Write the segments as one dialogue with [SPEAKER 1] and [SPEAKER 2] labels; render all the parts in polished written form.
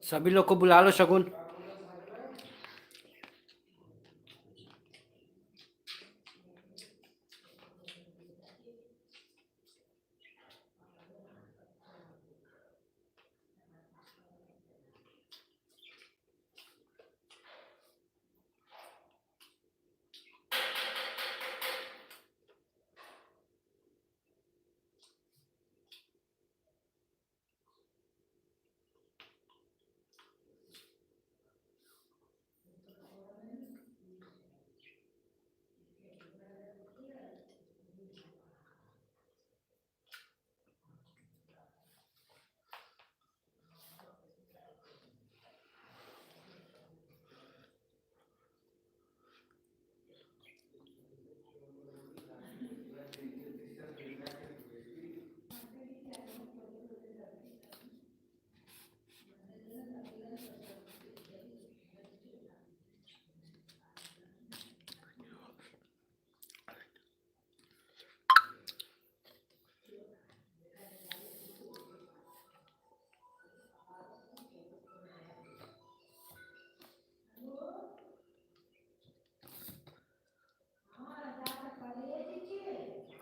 [SPEAKER 1] सभी लोग को बुला लो शगुन।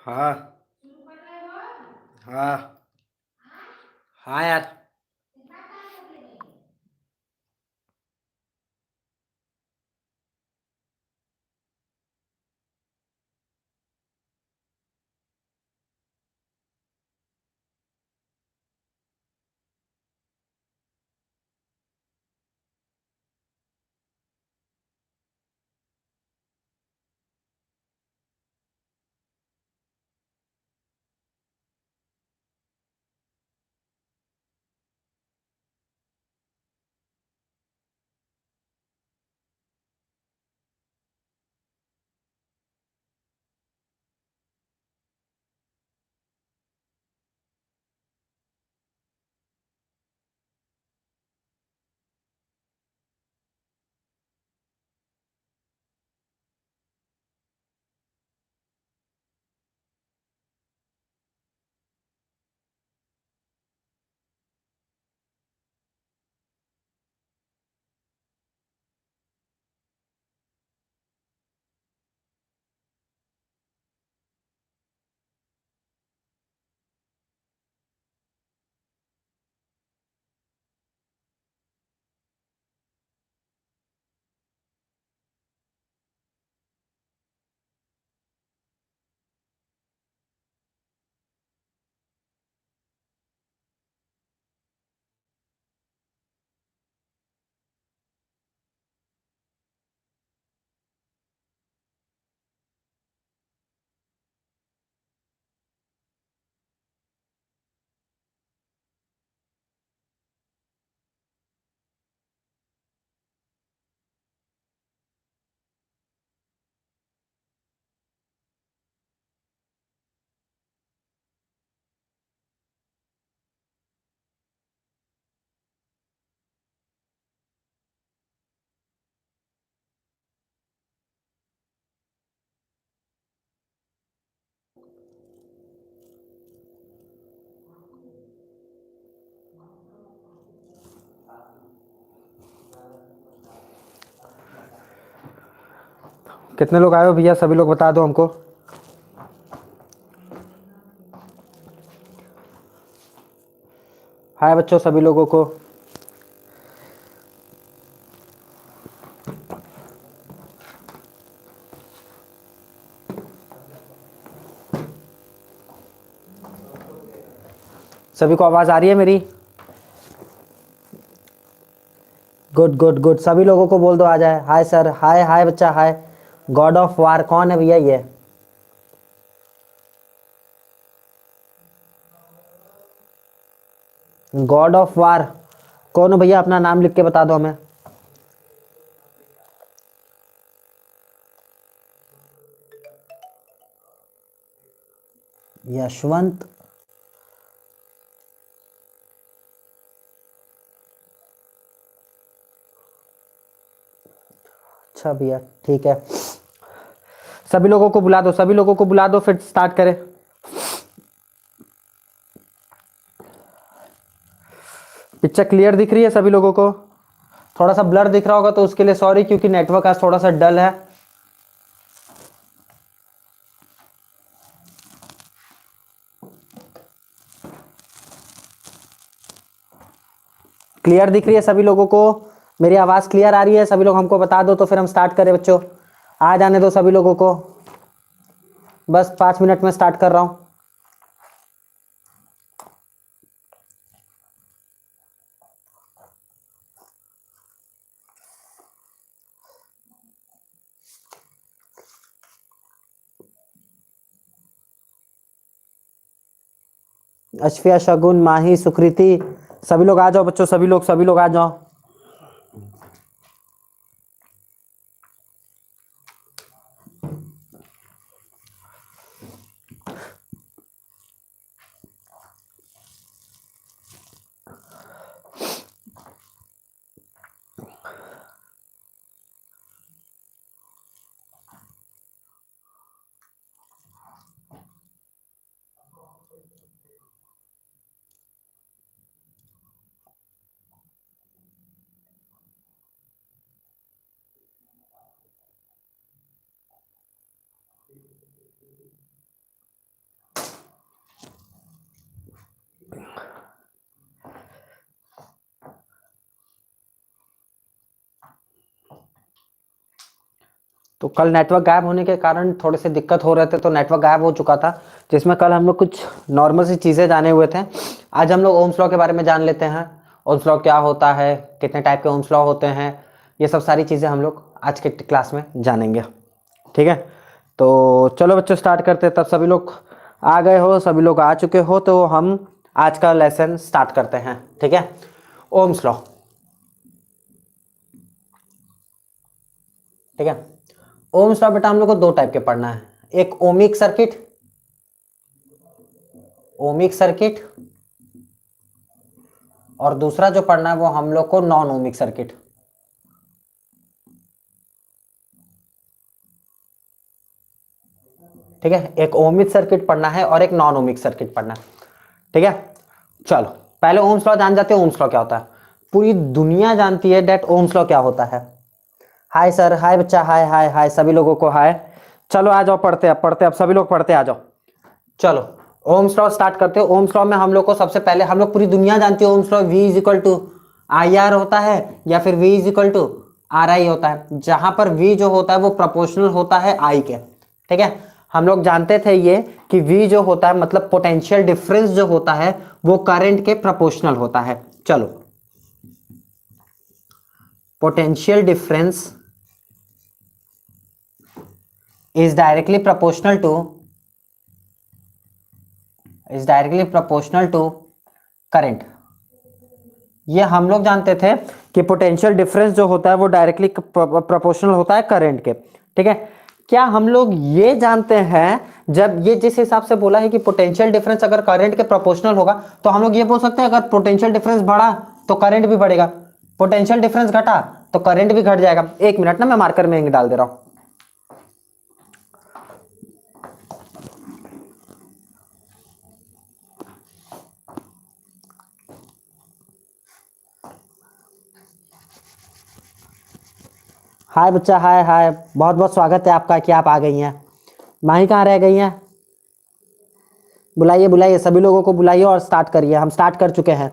[SPEAKER 1] हाँ हाँ हाँ यार। कितने लोग आए हो भैया, सभी लोग बता दो हमको। हाय बच्चों सभी लोगों को। सभी को आवाज आ रही है मेरी? गुड गुड गुड, सभी लोगों को बोल दो आ जाए। हाय सर, हाय हाय बच्चा, हाय। गॉड ऑफ वार कौन है भैया ये? गॉड ऑफ वार कौन हो भैया? अपना नाम लिख के बता दो हमें। यशवंत। अच्छा भैया ठीक है, सभी लोगों को बुला दो, सभी लोगों को बुला दो, फिर स्टार्ट करें। पिक्चर क्लियर दिख रही है सभी लोगों को? थोड़ा सा ब्लर दिख रहा होगा तो उसके लिए सॉरी, क्योंकि नेटवर्क आज थोड़ा सा डल है। क्लियर दिख रही है सभी लोगों को? मेरी आवाज क्लियर आ रही है? सभी लोग हमको बता दो तो फिर हम स्टार्ट करें बच्चों। आ जाने दो सभी लोगों को, बस 5 मिनट में स्टार्ट कर रहा हूं। अशफिया, शगुन, माही, सुकृति, सभी लोग आ जाओ बच्चों, सभी लोग आ जाओ। तो कल नेटवर्क गायब होने के कारण थोड़े से दिक्कत हो रहे थे, तो नेटवर्क गायब हो चुका था, जिसमें कल हम लोग कुछ नॉर्मल सी चीज़ें जाने हुए थे। आज हम लोग ओम्स लॉ के बारे में जान लेते हैं। ओम्स लॉ क्या होता है, कितने टाइप के ओम्स लॉ होते हैं, ये सब सारी चीज़ें हम लोग आज के क्लास में जानेंगे। ठीक है, तो चलो बच्चों स्टार्ट करते हैं। तब सभी लोग आ गए हो, सभी लोग आ चुके हो, तो हम आज का लेसन स्टार्ट करते हैं। ठीक है, ओम्स लॉ। ठीक है, ओम्स लॉ बेटा हम लोग को 2 टाइप के पढ़ना है, एक ओमिक सर्किट, ओमिक सर्किट, और दूसरा जो पढ़ना है वो हम लोग को नॉन ओमिक सर्किट। ठीक है, एक ओमिक सर्किट पढ़ना है और एक नॉन ओमिक सर्किट पढ़ना है। ठीक है, चलो पहले ओम्स लॉ जान जाते हैं। ओम्स लॉ क्या होता है? पूरी दुनिया जानती है डेट ओम्स लॉ क्या होता है। हाय सर, हाय बच्चा, हाय हाय हाय, सभी लोगों को हाय। चलो आ जाओ, पढ़ते अब सभी लोग पढ़ते आ जाओ। चलो ओम्स लॉ स्टार्ट करते हो। ओम्स लॉ में हम लोग को सबसे पहले, हम लोग पूरी दुनिया जानती है Ohm's law V is equal to IR होता है, या फिर V is equal to RI होता है, जहां पर V जो होता है वो प्रोपोर्शनल होता है I के। ठीक है, हम लोग जानते थे ये कि V जो होता है मतलब पोटेंशियल डिफरेंस जो होता है वो करंट के प्रोपोर्शनल होता है। चलो, potential difference is directly proportional to current. ये हम लोग जानते थे कि पोटेंशियल डिफरेंस जो होता है वो डायरेक्टली प्रोपोर्शनल होता है करंट के। ठीक है, क्या हम लोग ये जानते हैं, जब ये जिस हिसाब से बोला है कि पोटेंशियल डिफरेंस अगर करंट के प्रोपोर्शनल होगा, तो हम लोग ये बोल सकते हैं अगर पोटेंशियल डिफरेंस बढ़ा तो करंट भी बढ़ेगा, पोटेंशियल डिफरेंस घटा तो करंट भी घट जाएगा। 1 मिनट ना, मैं मार्कर में डाल दे रहा हूं। हाय बच्चा, हाय हाय, बहुत बहुत स्वागत है आपका कि आप आ गई हैं। माही कहाँ रह गई हैं? बुलाइए बुलाइए, सभी लोगों को बुलाइए और स्टार्ट करिए। हम स्टार्ट कर चुके हैं।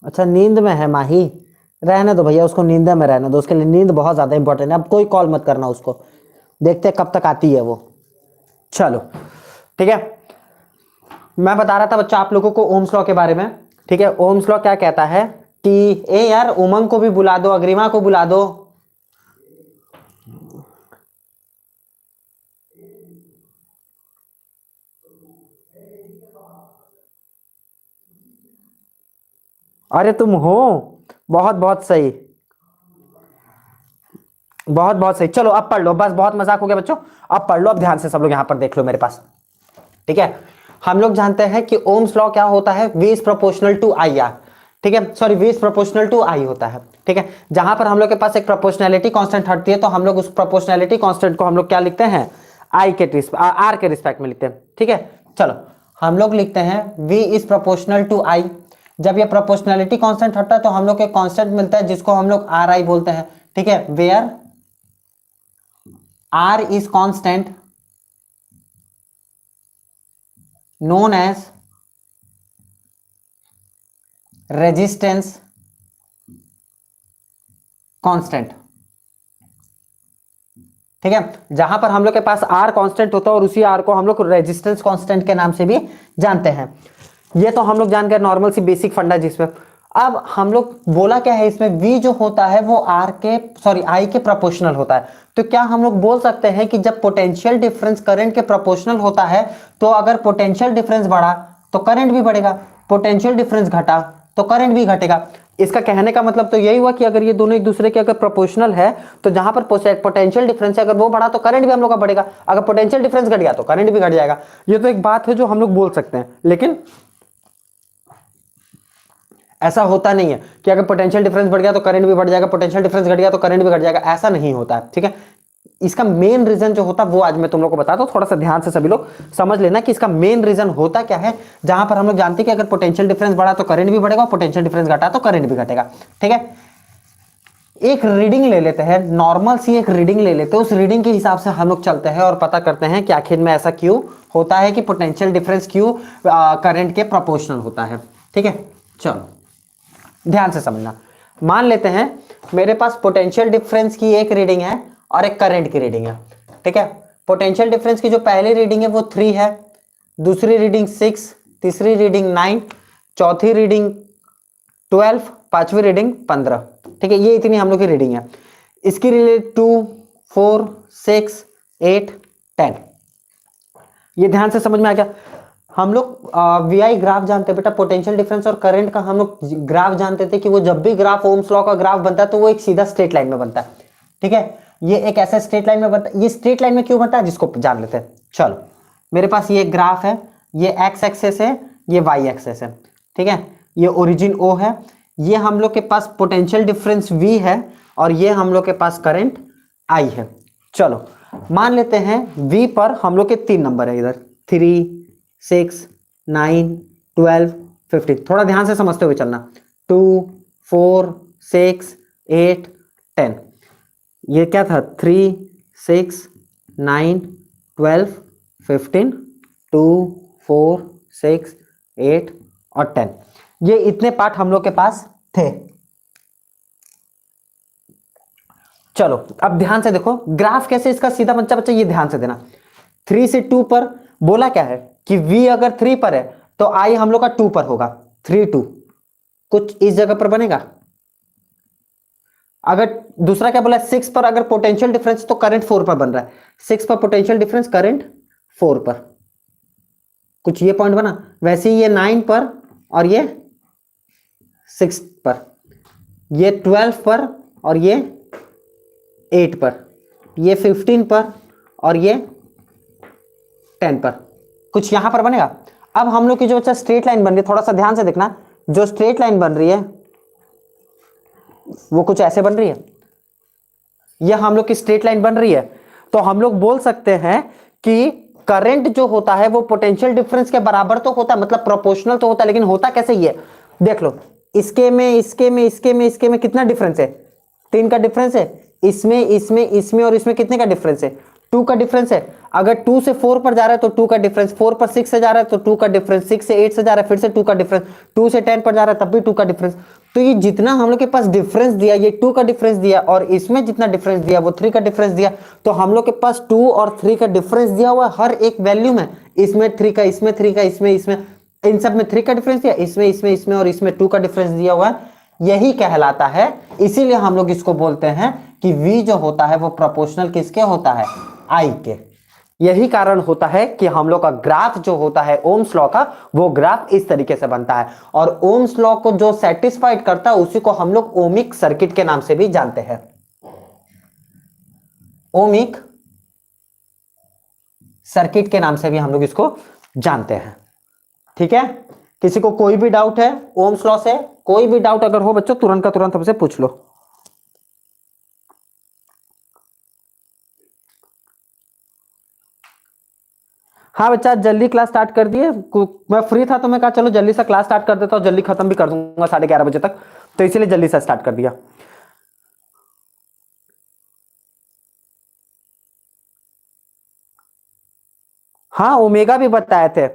[SPEAKER 1] अच्छा, नींद में है माही? रहने दो भैया, उसको नींद में रहने दो, उसके लिए नींद बहुत ज्यादा इंपॉर्टेंट है। अब कोई कॉल मत करना उसको, देखते हैं कब तक आती है वो। चलो ठीक है, मैं बता रहा था बच्चा आप लोगों को ओम्स लॉ के बारे में। ठीक है, ओम्स लॉ क्या कहता है? टी ए यार, उमंग को भी बुला दो, अग्रिमा को बुला दो। अरे तुम हो, बहुत बहुत सही, बहुत बहुत सही। चलो अब पढ़ लो, बस बहुत मजाक हो गया बच्चों, अब पढ़ लो, अब ध्यान से सब लोग यहां पर देख लो मेरे पास। ठीक है, हम लोग जानते हैं कि ओम्स लॉ क्या होता है, V is proportional to I R. ठीक है, sorry, V is proportional to I होता है। ठीक है, जहां पर हम लोग के पास एक प्रोपोर्शनैलिटी कांस्टेंट हटती है तो हम लोग उस प्रोपोर्शनैलिटी कांस्टेंट को हम लोग क्या लिखते हैं, आई के आर के रिस्पेक्ट में लिखते हैं। ठीक है, चलो हम लोग लिखते हैं V इज प्रोपोर्शनल टू आई। जब ये प्रोपोर्शनैलिटी कांस्टेंट हटता है तो हम लोग एक कांस्टेंट मिलता है जिसको हम लोग आर आई बोलते हैं। ठीक है, where R is constant known as resistance constant। ठीक है, जहां पर हम लोग के पास R कांस्टेंट होता है और उसी R को हम लोग रेजिस्टेंस कांस्टेंट के नाम से भी जानते हैं। ये तो हम लोग जान गए नॉर्मल सी बेसिक फंडा जिसमें। अब हम लोग बोला क्या है इसमें, V जो होता है वो I के प्रोपोर्शनल होता है। तो क्या हम लोग बोल सकते हैं कि जब पोटेंशियल डिफरेंस करंट के प्रोपोर्शनल होता है तो अगर पोटेंशियल डिफरेंस बढ़ा तो करंट भी बढ़ेगा, पोटेंशियल डिफरेंस घटा तो करंट भी घटेगा। इसका कहने का मतलब तो यही हुआ कि अगर ये दोनों एक दूसरे के अगर प्रोपोर्शनल है तो जहां पर पोटेंशियल डिफरेंस है अगर वो बढ़ा तो करंट भी हम लोग का बढ़ेगा, अगर पोटेंशियल डिफरेंस घट गया तो करंट भी घट जाएगा। ये तो एक बात है जो हम लोग बोल सकते हैं, लेकिन ऐसा होता नहीं है कि अगर पोटेंशियल डिफरेंस बढ़ गया तो करंट भी बढ़ जाएगा, पोटेंशियल डिफरेंस घट गया तो करंट भी घट जाएगा, ऐसा नहीं होता है। ठीक है, इसका मेन रीजन जो होता है वो आज मैं तुम लोग को बताता हूं, थोड़ा सा ध्यान से सभी लोग समझ लेना कि इसका मेन रीजन होता क्या है। जहां पर हम लोग जानते हैं कि अगर पोटेंशियल डिफरेंस बढ़ा तो करंट भी बढ़ेगा, पोटेंशियल डिफरेंस घटा तो करंट भी घटेगा। ठीक है, एक रीडिंग ले लेते हैं, नॉर्मल सी एक रीडिंग ले लेते हैं, उस रीडिंग के हिसाब से हम लोग चलते हैं और पता करते हैं कि आखिर में ऐसा क्यों होता है कि पोटेंशियल डिफरेंस क्यों करंट के प्रोपोर्शनल होता है। ठीक है, चलो ध्यान से समझना। मान लेते हैं मेरे पास पोटेंशियल डिफरेंस की एक रीडिंग है और एक करंट की रीडिंग है। ठीक है, पोटेंशियल डिफरेंस की जो पहली रीडिंग है वो 3 है, दूसरी रीडिंग 6, तीसरी रीडिंग 9, चौथी रीडिंग 12, पांचवी रीडिंग 15। ठीक है, ये इतनी हम लोग की रीडिंग है। इसकी रीडिंग 2, 4, 6, 8, 10। ये ध्यान से समझ में आ गया। हम लोग VI ग्राफ जानते हैं बेटा, पोटेंशियल डिफरेंस और करंट का हम लोग ग्राफ जानते थे कि वो जब भी ग्राफ ओम्स लॉ का ग्राफ बनता है तो वो एक सीधा स्ट्रेट लाइन में बनता है। ठीक है, ये एक ऐसा स्ट्रेट लाइन में बनता है। ये स्ट्रेट लाइन में क्यों बनता है जिसको जान लेते हैं। चलो मेरे पास ये ग्राफ है, ये एक्स एक्सेस है, ये वाई एक्सेस है। ठीक है, ये ओरिजिन O है, ये हम लोग के पास पोटेंशियल डिफरेंस V है और ये हम लोग के पास करंट I है। चलो मान लेते हैं V पर हम लोग के 3 नंबर है, इधर 3, 6, 9, 12, 15। थोड़ा ध्यान से समझते हुए चलना। 2, 4, 6, 8, 10। ये क्या था, 3, 6, 9, 12, 15, 2, 4, 6, 8 और 10। ये इतने पार्ट हम लोग के पास थे। चलो अब ध्यान से देखो ग्राफ कैसे इसका सीधा बच्चा बच्चा ये ध्यान से देना। 3 से 2 पर बोला क्या है कि V अगर 3 पर है तो I हम लोग का 2 पर होगा। 3, 2 कुछ इस जगह पर बनेगा। अगर दूसरा क्या बोला, 6 पर अगर पोटेंशियल डिफरेंस तो करंट 4 पर बन रहा है। 6 पर पोटेंशियल डिफरेंस, करंट 4 पर, कुछ ये पॉइंट बना। वैसे ही ये 9 पर और ये 6 पर, ये 12 पर और ये 8 पर, ये 15 पर और ये 10 पर, कुछ यहां पर बनेगा। अब हम लोग की जो स्ट्रेट लाइन बन रही है, थोड़ा सा ध्यान से देखना, जो स्ट्रेट लाइन बन रही है वो कुछ ऐसे बन रही है। यह हम लोग की स्ट्रेट लाइन बन रही है। तो हम लोग बोल सकते हैं कि करंट जो होता है वो पोटेंशियल डिफरेंस के बराबर तो होता है, मतलब प्रोपोर्शनल तो होता है, लेकिन होता कैसे ये देख लो। इसके में कितना डिफरेंस है, 3 का डिफरेंस है। इसमें और इसमें कितने का डिफरेंस है, 2 का डिफरेंस है। अगर 2 से 4 पर जा रहा है तो 2 का डिफरेंस, 4 पर 6 से जा रहा है तो 2 का डिफरेंस, 6 से 8 से जा रहा है फिर से 2 का डिफरेंस, 2 से 10 पर जा रहा है तब भी 2 का डिफरेंस। तो ये जितना हम लोग के पास डिफरेंस दिया, ये 2 का डिफरेंस दिया और इसमें जितना डिफरेंस दिया वो 3 का डिफरेंस दिया। तो हम लोग के पास 2 और 3 का डिफरेंस दिया हुआ हर एक वैल्यू में। इसमें 3 का, इसमें 3 का, इसमें इन सब में 3 का डिफरेंस दिया, इसमें और इसमें 2 का डिफरेंस दिया हुआ है। यही कहलाता है। इसीलिए हम लोग इसको बोलते हैं कि V जो होता है वो प्रोपोर्शनल किसके होता है, I के। यही कारण होता है कि हम लोग का ग्राफ जो होता है ओम्स लॉ का, वो ग्राफ इस तरीके से बनता है। और ओम्स लॉ को जो सेटिस्फाइड करता है उसी को हम लोग ओमिक सर्किट के नाम से भी जानते हैं। ओमिक सर्किट के नाम से भी हम लोग इसको जानते हैं। ठीक है, किसी को कोई भी डाउट है ओम्स लॉ से? कोई भी डाउट अगर हो बच्चों तुरंत का तुरंत हमसे पूछ लो। हाँ बच्चा, जल्दी क्लास स्टार्ट कर दिए। मैं फ्री था तो मैं कहा चलो जल्दी से क्लास स्टार्ट कर देता हूँ, जल्दी खत्म भी कर दूंगा 11:30 बजे तक, तो इसीलिए जल्दी से स्टार्ट कर दिया। हाँ ओमेगा भी बताए थे,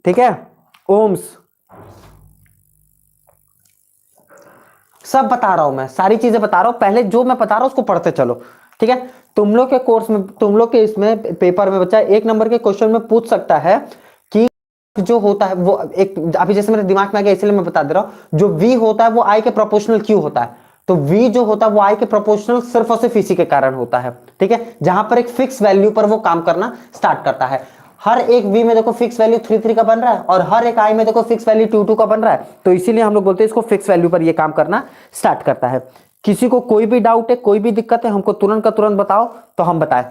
[SPEAKER 1] ठीक है, ओम्स सब बता रहा हूं मैं, सारी चीजें बता रहा हूं। पहले जो मैं बता रहा हूं उसको पढ़ते चलो, ठीक है। तुम लोग के कोर्स में, तुम लोग के इसमें पेपर में बच्चा 1 नंबर के क्वेश्चन में पूछ सकता है कि जो होता है वो एक, अभी जैसे मेरे दिमाग में आ गया इसलिए मैं बता दे रहा हूं, जो v होता है वो i के प्रोपोर्शनल क्यों होता है? तो v जो होता है वो i के प्रोपोर्शनल सिर्फ और सिर्फ इसी के कारण होता है, ठीक है। जहां पर एक फिक्स वैल्यू पर वो काम करना स्टार्ट करता है। हर एक v में देखो फिक्स वैल्यू 3 का बन रहा है और हर एक i में देखो फिक्स वैल्यू 2 का बन रहा है, तो इसीलिए हम लोग बोलते हैं इसको फिक्स वैल्यू पर ये काम करना स्टार्ट करता है। किसी को कोई भी डाउट है, कोई भी दिक्कत है, हमको तुरंत का तुरंत बताओ तो हम बताएं।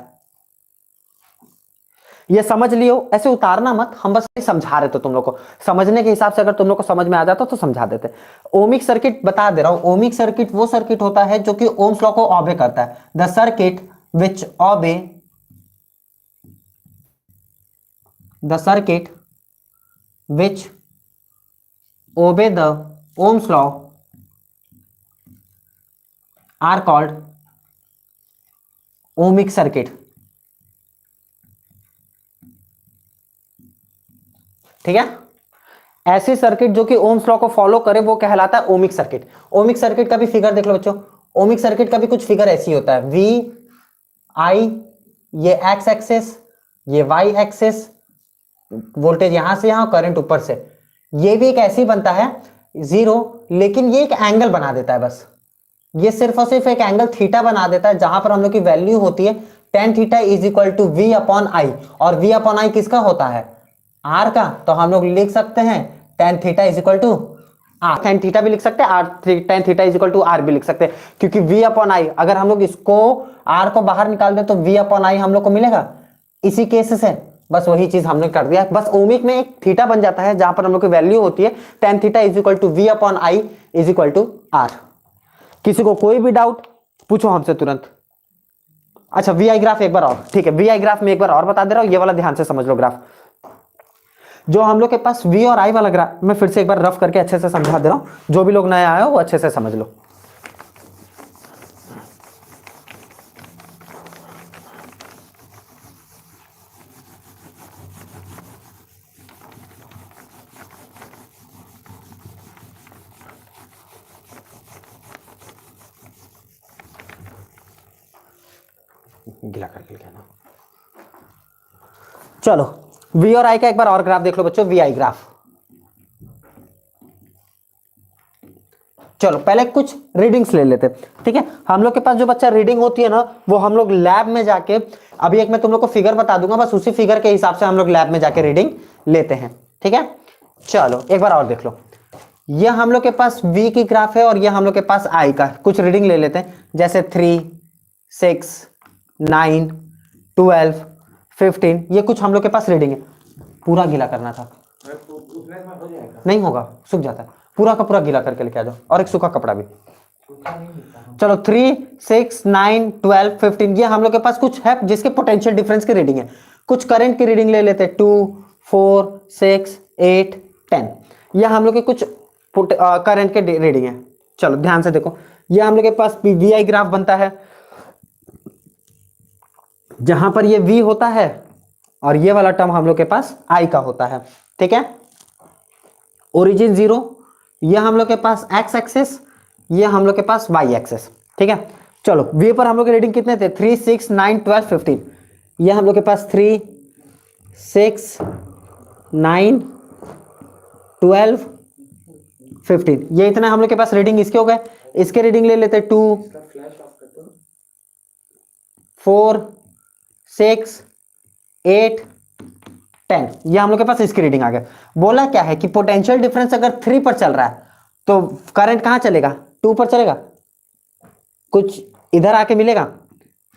[SPEAKER 1] ये समझ लियो, ऐसे उतारना मत, हम बस समझा रहे थे तुम लोग को, समझने के हिसाब से अगर तुम लोग को समझ में आ जाता तो समझा देते। ओमिक सर्किट बता दे रहा हूं, ओमिक सर्किट वो सर्किट होता है जो कि ओम्स लॉ को ऑबे करता है। The circuit which obey, the circuit which obey the Ohm's law are called ohmic circuit, ठीक है। ऐसी सर्किट जो कि ओम्स लॉ को फॉलो करे वो कहलाता है ओमिक सर्किट। ओमिक सर्किट का भी फिगर देख लो बच्चों, ओमिक सर्किट का भी कुछ फिगर ऐसी होता है, वी आई, ये एक्स एक्सिस, ये वाई एक्सिस, वोल्टेज यहां से यहां, करंट ऊपर से, ये भी एक ऐसी बनता है 0, लेकिन ये एक एंगल बना देता है बस, ये सिर्फ और सिर्फ एक एंगल थीटा बना देता है, जहां पर हम लोग की वैल्यू होती है tan theta is equal to V upon I. और वी अपॉन आई किसका होता है? आर का। तो हम लोग लिख सकते हैं tan theta is equal to R, tan theta भी लिख सकते हैं, R tan theta is equal to R भी लिख सकते हैं, क्योंकि वी अपॉन आई अगर हम लोग इसको आर को बाहर निकाल दे तो वी अपॉन आई हम लोग को मिलेगा इसी केस से। बस वही चीज हमने कर दिया, बस ओमिक में एक थीटा बन जाता है जहां पर हम लोग की वैल्यू होती है tan theta is equal to V upon I is equal to R. किसी को कोई भी डाउट पूछो हमसे तुरंत। अच्छा वी आई ग्राफ एक बार और, ठीक है, वी आई ग्राफ में एक बार और बता दे रहा हूं, ये वाला ध्यान से समझ लो। ग्राफ जो हम लोग के पास वी और आई वाला ग्राफ, मैं फिर से एक बार रफ करके अच्छे से समझा दे रहा हूं, जो भी लोग नए आए हो वो अच्छे से समझ लो। गिला करके लिखा, चलो वी और आई का एक बार और ग्राफ देख लो बच्चों, वी आई ग्राफ। चलो पहले कुछ रीडिंग्स ले लेते, ठीक है। हम लोग के पास जो बच्चा रीडिंग होती है ना, वो हम लोग लैब में जाके, अभी एक मैं तुम लोग को फिगर बता दूंगा, बस उसी फिगर के हिसाब से हम लोग लैब में जाके रीडिंग लेते हैं, ठीक है। चलो एक बार और देख लो, ये हम लोग के पास v की ग्राफ है और ये हम लोग के पास i का। कुछ रीडिंग ले लेते हैं, जैसे 3, 6, 9, 12, 15, ये कुछ हम लोग के पास रीडिंग है। पूरा गीला करना था, नहीं होगा, सूख जाता है, पूरा का पूरा गीला करके लेके आ जाओ, और एक सूखा कपड़ा भी। चलो 3, 6, 9, 12, 15, ये हम लोग के पास कुछ है जिसके पोटेंशियल डिफरेंस की रीडिंग है। कुछ करंट की रीडिंग ले लेते हैं, 2, 4, 6, 8, 10, ये हम लोग के कुछ करंट के रीडिंग है। चलो ध्यान से देखो, ये हम लोग के पास वी आई ग्राफ बनता है, जहां पर ये v होता है और ये वाला टर्म हम लोग के पास i का होता है, ठीक है। ओरिजिन 0, ये हम लोग के पास x एक्सेस, ये हम लोग के पास y एक्सेस, ठीक है। चलो v पर हम लोग के रीडिंग कितने थे? 3, 6, 9, 12, 15, ये हम लोग के पास 3, 6, 9, 12, 15, ये इतना हम लोग के पास रीडिंग इसके हो गए। इसके रीडिंग ले लेते 2, 4, 6, 8 10, ये हम लोग के पास इसकी रीडिंग आ गया। बोला क्या है कि पोटेंशियल डिफरेंस अगर 3 पर चल रहा है तो करंट कहां चलेगा, 2 पर चलेगा, कुछ इधर आके मिलेगा,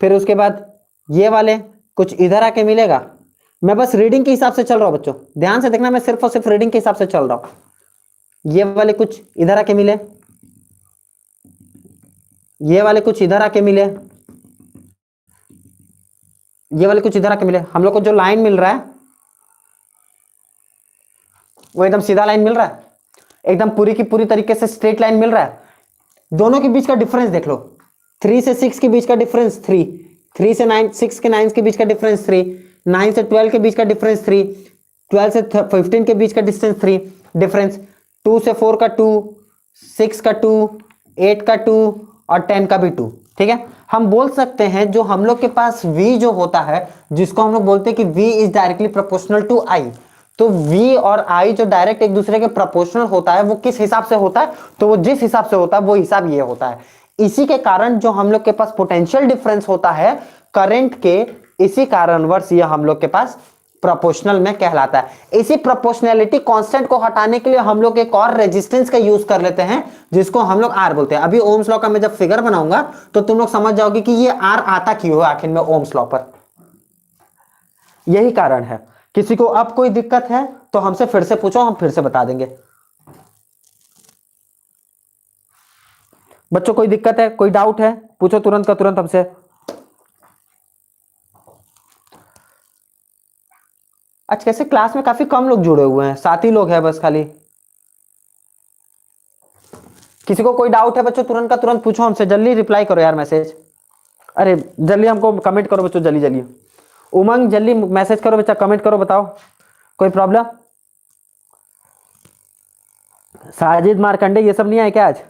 [SPEAKER 1] फिर उसके बाद ये वाले कुछ इधर आके मिलेगा। मैं बस रीडिंग के हिसाब से चल रहा हूं बच्चों, ध्यान से देखना, मैं सिर्फ और सिर्फ रीडिंग के हिसाब से चल रहा हूं। ये वाले कुछ इधर आके मिले, ये वाले कुछ इधर आके मिले, ये वाले कुछ इधर आके मिले। हम लोग को जो लाइन मिल रहा है वो एकदम सीधा लाइन मिल रहा है, एकदम पूरी की पूरी तरीके से स्ट्रेट लाइन मिल रहा है। दोनों के बीच का डिफरेंस देख लो, 3 से 6 के बीच का डिफरेंस 3, 3 से 9, 6 के 9 के बीच का डिफरेंस 3, 9 से 12 के बीच का डिफरेंस 3, 12 से 15 के बीच का डिस्टेंस 3 डिफरेंस, 2 से 4 का 2, 6 का 2, 8 का 2 और 10 का भी 2। ठीक है, हम बोल सकते हैं जो हम लोग के पास v जो होता है, जिसको हम लोग बोलते हैं कि v is directly proportional to i, तो v और i जो डायरेक्ट एक दूसरे के प्रोपोर्शनल होता है वो किस हिसाब से होता है, तो वो जिस हिसाब से होता है वो हिसाब ये होता है। इसी के कारण जो हम लोग के पास पोटेंशियल डिफरेंस होता है करंट के, इसी कारणवश ये हम लोग के पास प्रोपोर्शनल में कहलाता है। इसी प्रोपोर्शनैलिटी कांस्टेंट को हटाने के लिए हम लोग एक और रेजिस्टेंस का यूज कर लेते हैं जिसको हम लोग आर बोलते हैं। अभी ओम्स लॉ का मैं जब फिगर बनाऊंगा तो तुम लोग समझ जाओगे कि ये आर आता क्यों है आखिर में ओम्स लॉ पर, यही कारण है। किसी को अब कोई दिक्कत है तो हमसे फिर से पूछो, हम फिर से बता देंगे। बच्चों कोई दिक्कत है, कोई डाउट है, पूछो तुरंत का तुरंत हमसे। आज कैसे क्लास में काफी कम लोग जुड़े हुए हैं, 7 ही लोग हैं बस खाली। किसी को कोई डाउट है बच्चों तुरंत का तुरंत पूछो हमसे, जल्दी रिप्लाई करो यार मैसेज, अरे जल्दी हमको कमेंट करो बच्चों, जल्दी जल्दी। उमंग जल्दी मैसेज करो बच्चा, कमेंट करो, बताओ कोई प्रॉब्लम। साजिद मार्कंडे ये सब नहीं आए क्या आज?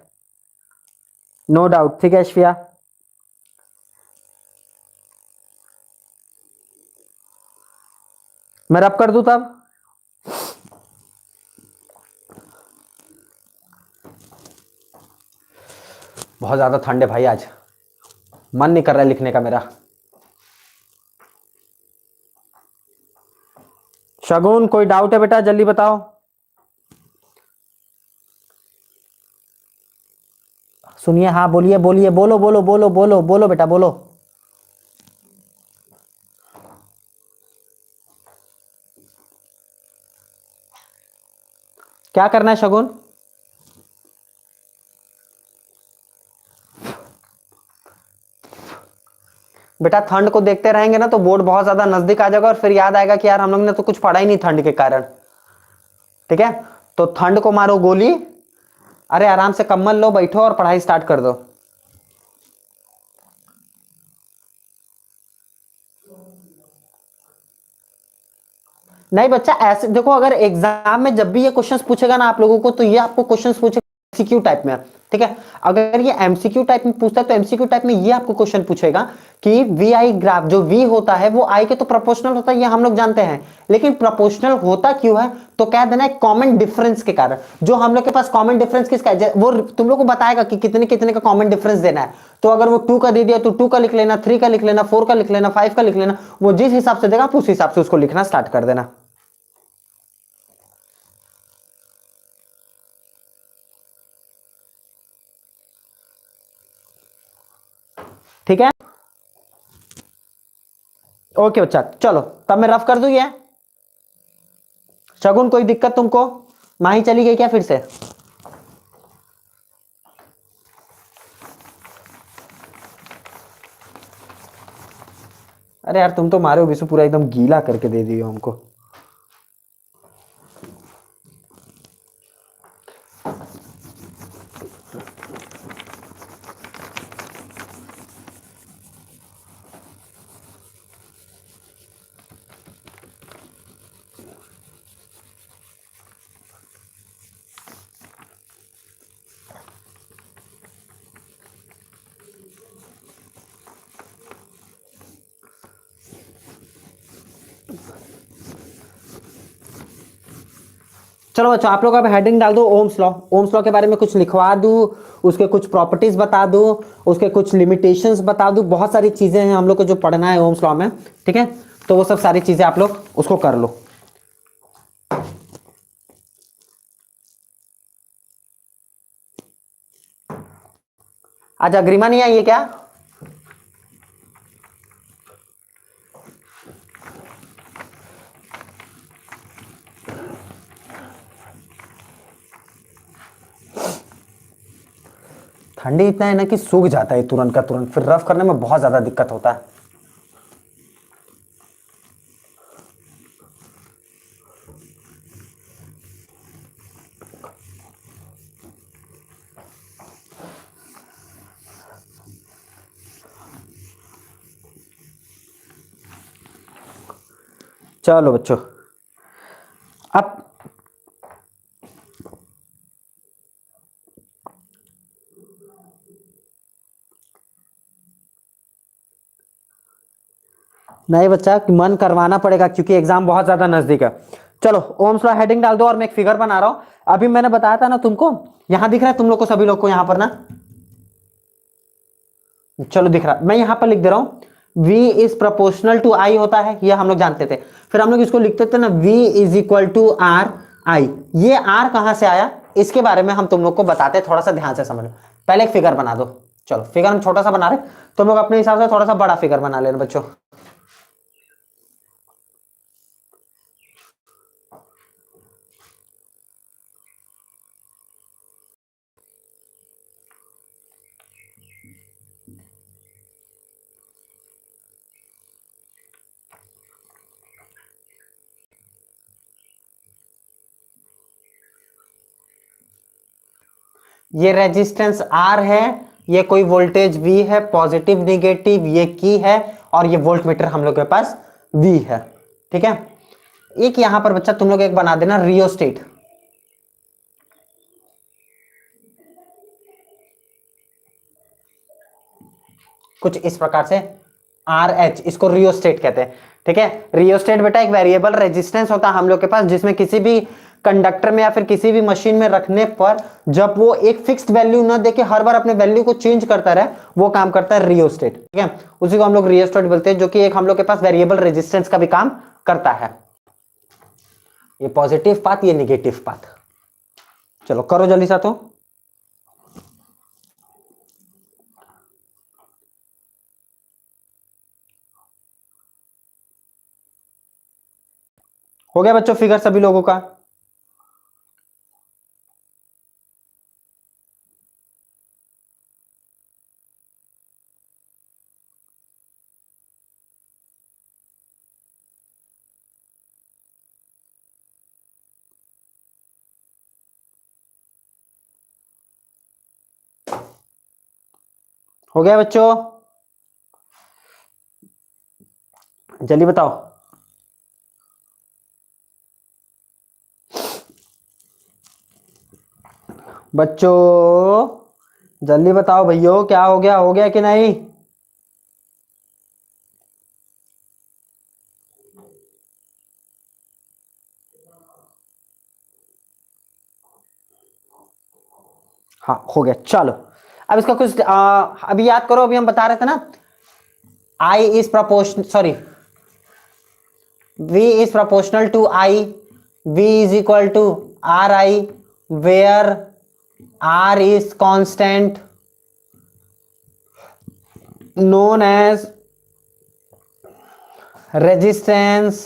[SPEAKER 1] नो डाउट, ठीक है अश्विया। मैं रब कर दूं तब? बहुत ज्यादा ठंड है भाई, आज मन नहीं कर रहा है लिखने का मेरा। शगुन कोई डाउट है बेटा, जल्दी बताओ। सुनिए, हाँ बोलिए बोलिए, बोलो बोलो बोलो बोलो बोलो बेटा बोलो। क्या करना है शगुन? बेटा ठंड को देखते रहेंगे ना तो बोर्ड बहुत ज्यादा नजदीक आ जाएगा और फिर याद आएगा कि यार हम लोग ने तो कुछ पढ़ा ही नहीं ठंड के कारण। ठीक है, तो ठंड को मारो गोली, अरे आराम से कम्बल लो, बैठो और पढ़ाई स्टार्ट कर दो। नहीं बच्चा ऐसे देखो, अगर एग्जाम में जब भी ये क्वेश्चंस पूछेगा ना आप लोगों को, तो ये आपको क्वेश्चंस पूछेगा एमसीक्यू टाइप में। ठीक है, अगर ये एमसीक्यू टाइप में पूछता है तो एमसीक्यू टाइप में ये आपको क्वेश्चन पूछेगा कि वी आई ग्राफ, जो वी होता है वो आई के तो प्रोपोर्शनल होता है, ये हम लोग जानते हैं, लेकिन प्रोपोर्शनल होता क्यों है, तो कह देना है कॉमन डिफरेंस के कारण। जो हम लोग के पास कॉमन डिफरेंस किसका है, वो तुम लोग को बताएगा कि कितने कितने का कॉमन डिफरेंस देना है। तो अगर वो 2 का दे दिया तो 2 का लिख लेना, 3 का लिख लेना, 4 का लिख लेना, 5 का लिख लेना, वो जिस हिसाब से देगा आप उस हिसाब से उसको लिखना स्टार्ट कर देना। ठीक है, ओके बच्चा, चलो तब मैं रफ कर दूं। ये शगुन कोई दिक्कत तुमको? माही चली गई क्या फिर से? अरे यार तुम तो मारे हो विशु, पूरा एकदम गीला करके दे दियो हमको। चलो बच्चों, आप लोग अब हेडिंग डाल दो ओम्स लॉ। ओम्स लॉ के बारे में कुछ लिखवा दूं, उसके कुछ प्रॉपर्टीज बता दूं, उसके कुछ लिमिटेशंस बता दूं, बहुत सारी चीजें हैं हम लोग को जो पढ़ना है ओम्स लॉ में। ठीक है, तो वो सब सारी चीजें आप लोग उसको कर लो। आज अग्रिमा नहीं आई है क्या? ठंडी इतना है ना कि सूख जाता है तुरंत का तुरंत, फिर रफ करने में बहुत ज्यादा दिक्कत होता है। चलो बच्चों, अब नहीं बच्चा, मन करवाना पड़ेगा क्योंकि एग्जाम बहुत ज्यादा नजदीक है। चलो ओम्स लॉ हेडिंग डाल दो और मैं एक फिगर बना रहा हूं। अभी मैंने बताया था ना तुमको, यहां दिख रहा है तुम लोग को, सभी लोग को यहां पर ना, चलो दिख रहा, मैं यहां पर लिख दे रहा हूं v is proportional to i होता है, ये हम लोग जानते थे। फिर हम लोग इसको लिखते थे ना v is equal to R I. ये r कहां से आया इसके बारे में हम तुम लोग को बताते, थोड़ा सा ध्यान से समझ लो। पहले एक फिगर बना दो। चलो फिगर हम छोटा सा बना रहे, तुम लोग अपने हिसाब से थोड़ा सा बड़ा फिगर बना लेना बच्चों। ये रेजिस्टेंस R है, ये कोई वोल्टेज V है, पॉजिटिव निगेटिव ये की है, और ये वोल्ट मीटर हम लोग के पास V है। ठीक है, एक यहां पर बच्चा तुम लोग एक बना देना रियोस्टेट। कुछ इस प्रकार से RH, इसको रियोस्टेट कहते हैं। ठीक है, रियोस्टेट बेटा एक वेरिएबल रेजिस्टेंस होता है हम लोग के पास, जिसमें किसी भी कंडक्टर में या फिर किसी भी मशीन में रखने पर जब वो एक फिक्स्ड वैल्यू ना देके हर बार अपने वैल्यू को चेंज करता रहे, वो काम करता है रियोस्टेट। ठीक है, उसी को हम लोग रियोस्टेट बोलते हैं, जो कि एक हम लोग के पास वेरिएबल रेजिस्टेंस का भी काम करता है। ये पॉजिटिव पाथ, ये निगेटिव पाथ। चलो करो जल्दी सा तो। हो गया बच्चों फिगर सभी लोगों का? हो गया बच्चों, जल्दी बताओ बच्चों, जल्दी बताओ भैया, क्या हो गया कि नहीं? हाँ हो गया। चलो अब इसका कुछ अभी याद करो, अभी हम बता रहे थे ना, I is proportion, sorry, V is proportional to I, V is equal to R I, where R is constant known as resistance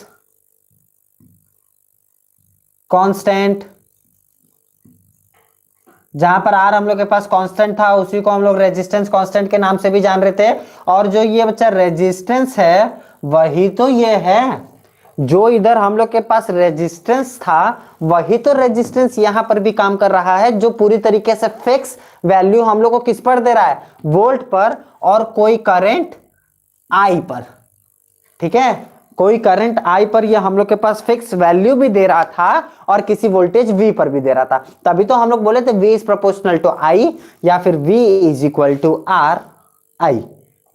[SPEAKER 1] constant। जहां पर R हम लोग के पास कांस्टेंट था, उसी को हम लोग रेजिस्टेंस कांस्टेंट के नाम से भी जान रहे थे। और जो ये बच्चा रेजिस्टेंस है, वही तो ये है, जो इधर हम लोग के पास रेजिस्टेंस था, वही तो रेजिस्टेंस यहां पर भी काम कर रहा है, जो पूरी तरीके से फिक्स वैल्यू हम लोग को किस पर दे रहा है, वोल्ट पर, और कोई करंट आई पर। ठीक है, कोई करंट आई पर ये हम लोग के पास फिक्स वैल्यू भी दे रहा था और किसी वोल्टेज वी पर भी दे रहा था। तभी तो हम लोग बोले थे V is proportional to I, या फिर V is equal to R I.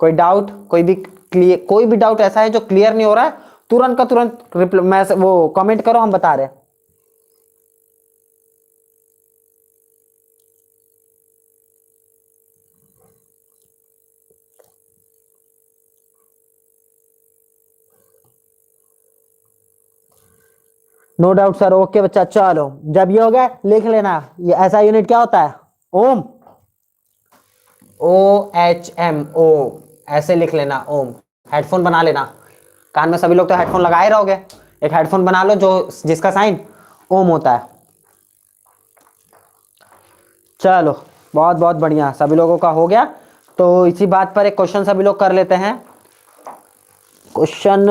[SPEAKER 1] कोई डाउट, कोई भी क्लियर, कोई भी डाउट ऐसा है जो क्लियर नहीं हो रहा है, तुरंत का तुरंत वो कमेंट करो, हम बता रहे हैं। नो डाउट सर, ओके बच्चा। चलो जब ये हो गया लिख लेना, ये ऐसा यूनिट क्या होता है, ओम, OHM, ओम, ऐसे लिख लेना ओम। हेडफोन बना लेना, कान में सभी लोग तो हेडफोन लगाए रहोगे, एक हेडफोन बना लो जो जिसका साइन ओम होता है। चलो बहुत बहुत बढ़िया, सभी लोगों का हो गया। तो इसी बात पर एक क्वेश्चन सभी लोग कर लेते हैं। क्वेश्चन,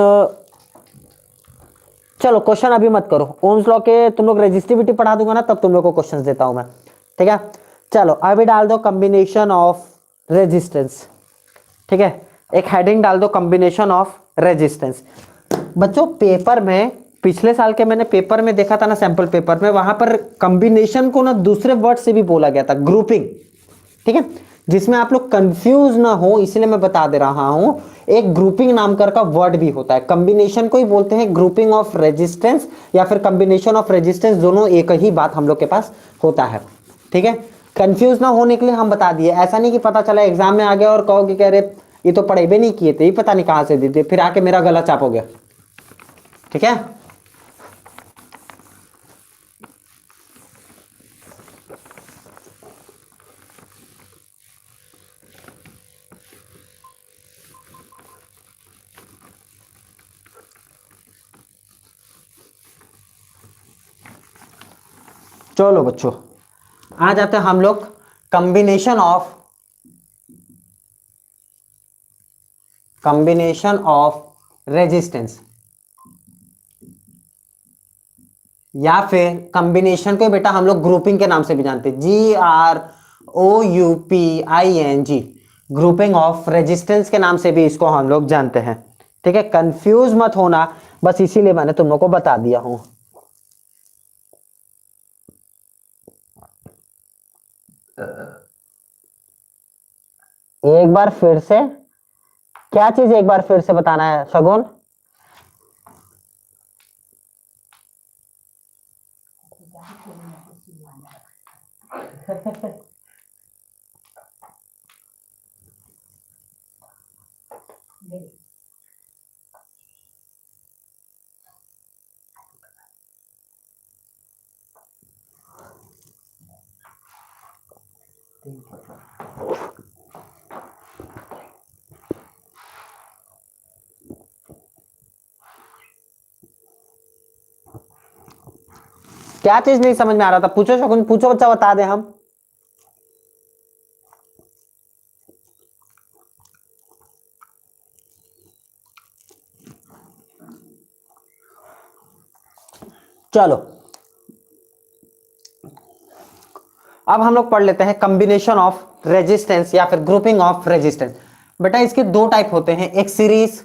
[SPEAKER 1] चलो क्वेश्चन अभी मत करो, ओम्स लॉ के तुम लोग रेजिस्टिविटी पढ़ा दूंगा ना, तब तुम लोग को क्वेश्चन देता हूं मैं, ठीक है। चलो अभी डाल दो कॉम्बिनेशन ऑफ रेजिस्टेंस, ठीक है। एक हेडिंग डाल दो कॉम्बिनेशन ऑफ रेजिस्टेंस। बच्चों पेपर में, पिछले साल के मैंने पेपर में देखा था ना, सैंपल पेपर में, वहां पर कॉम्बिनेशन को ना दूसरे वर्ड से भी बोला गया था, ग्रुपिंग, ठीक है। जिसमें आप लोग कंफ्यूज ना हो इसलिए मैं बता दे रहा हूं, एक ग्रुपिंग नाम का वर्ड भी होता है, कॉम्बिनेशन को ही बोलते हैं ग्रुपिंग ऑफ रेजिस्टेंस या फिर कॉम्बिनेशन ऑफ रेजिस्टेंस, दोनों एक ही बात हम लोग के पास होता है, ठीक है। कंफ्यूज ना होने के लिए हम बता दिए, ऐसा नहीं कि पता चला एग्जाम में आ गया और कहोगे कि अरे ये तो पढ़े भी नहीं किए थे, ये पता नहीं कहां से देते, फिर आके मेरा गला चापोगे, ठीक है। चलो बच्चों आ जाते हैं हम लोग कॉम्बिनेशन ऑफ रेजिस्टेंस, या फिर कॉम्बिनेशन को बेटा हम लोग ग्रुपिंग के नाम से भी जानते हैं, GROUPING, ग्रुपिंग ऑफ रेजिस्टेंस के नाम से भी इसको हम लोग जानते हैं, ठीक है। कंफ्यूज मत होना, बस इसीलिए मैंने तुम लोग को बता दिया हूं। एक बार फिर से, क्या चीज एक बार फिर से बताना है शगुन? क्या चीज नहीं समझ में आ रहा था, पूछो शकुन, पूछो बच्चा, बता दे हम। चलो अब हम लोग पढ़ लेते हैं कॉम्बिनेशन ऑफ रेजिस्टेंस या फिर ग्रुपिंग ऑफ रेजिस्टेंस। बेटा इसके दो टाइप होते हैं, एक सीरीज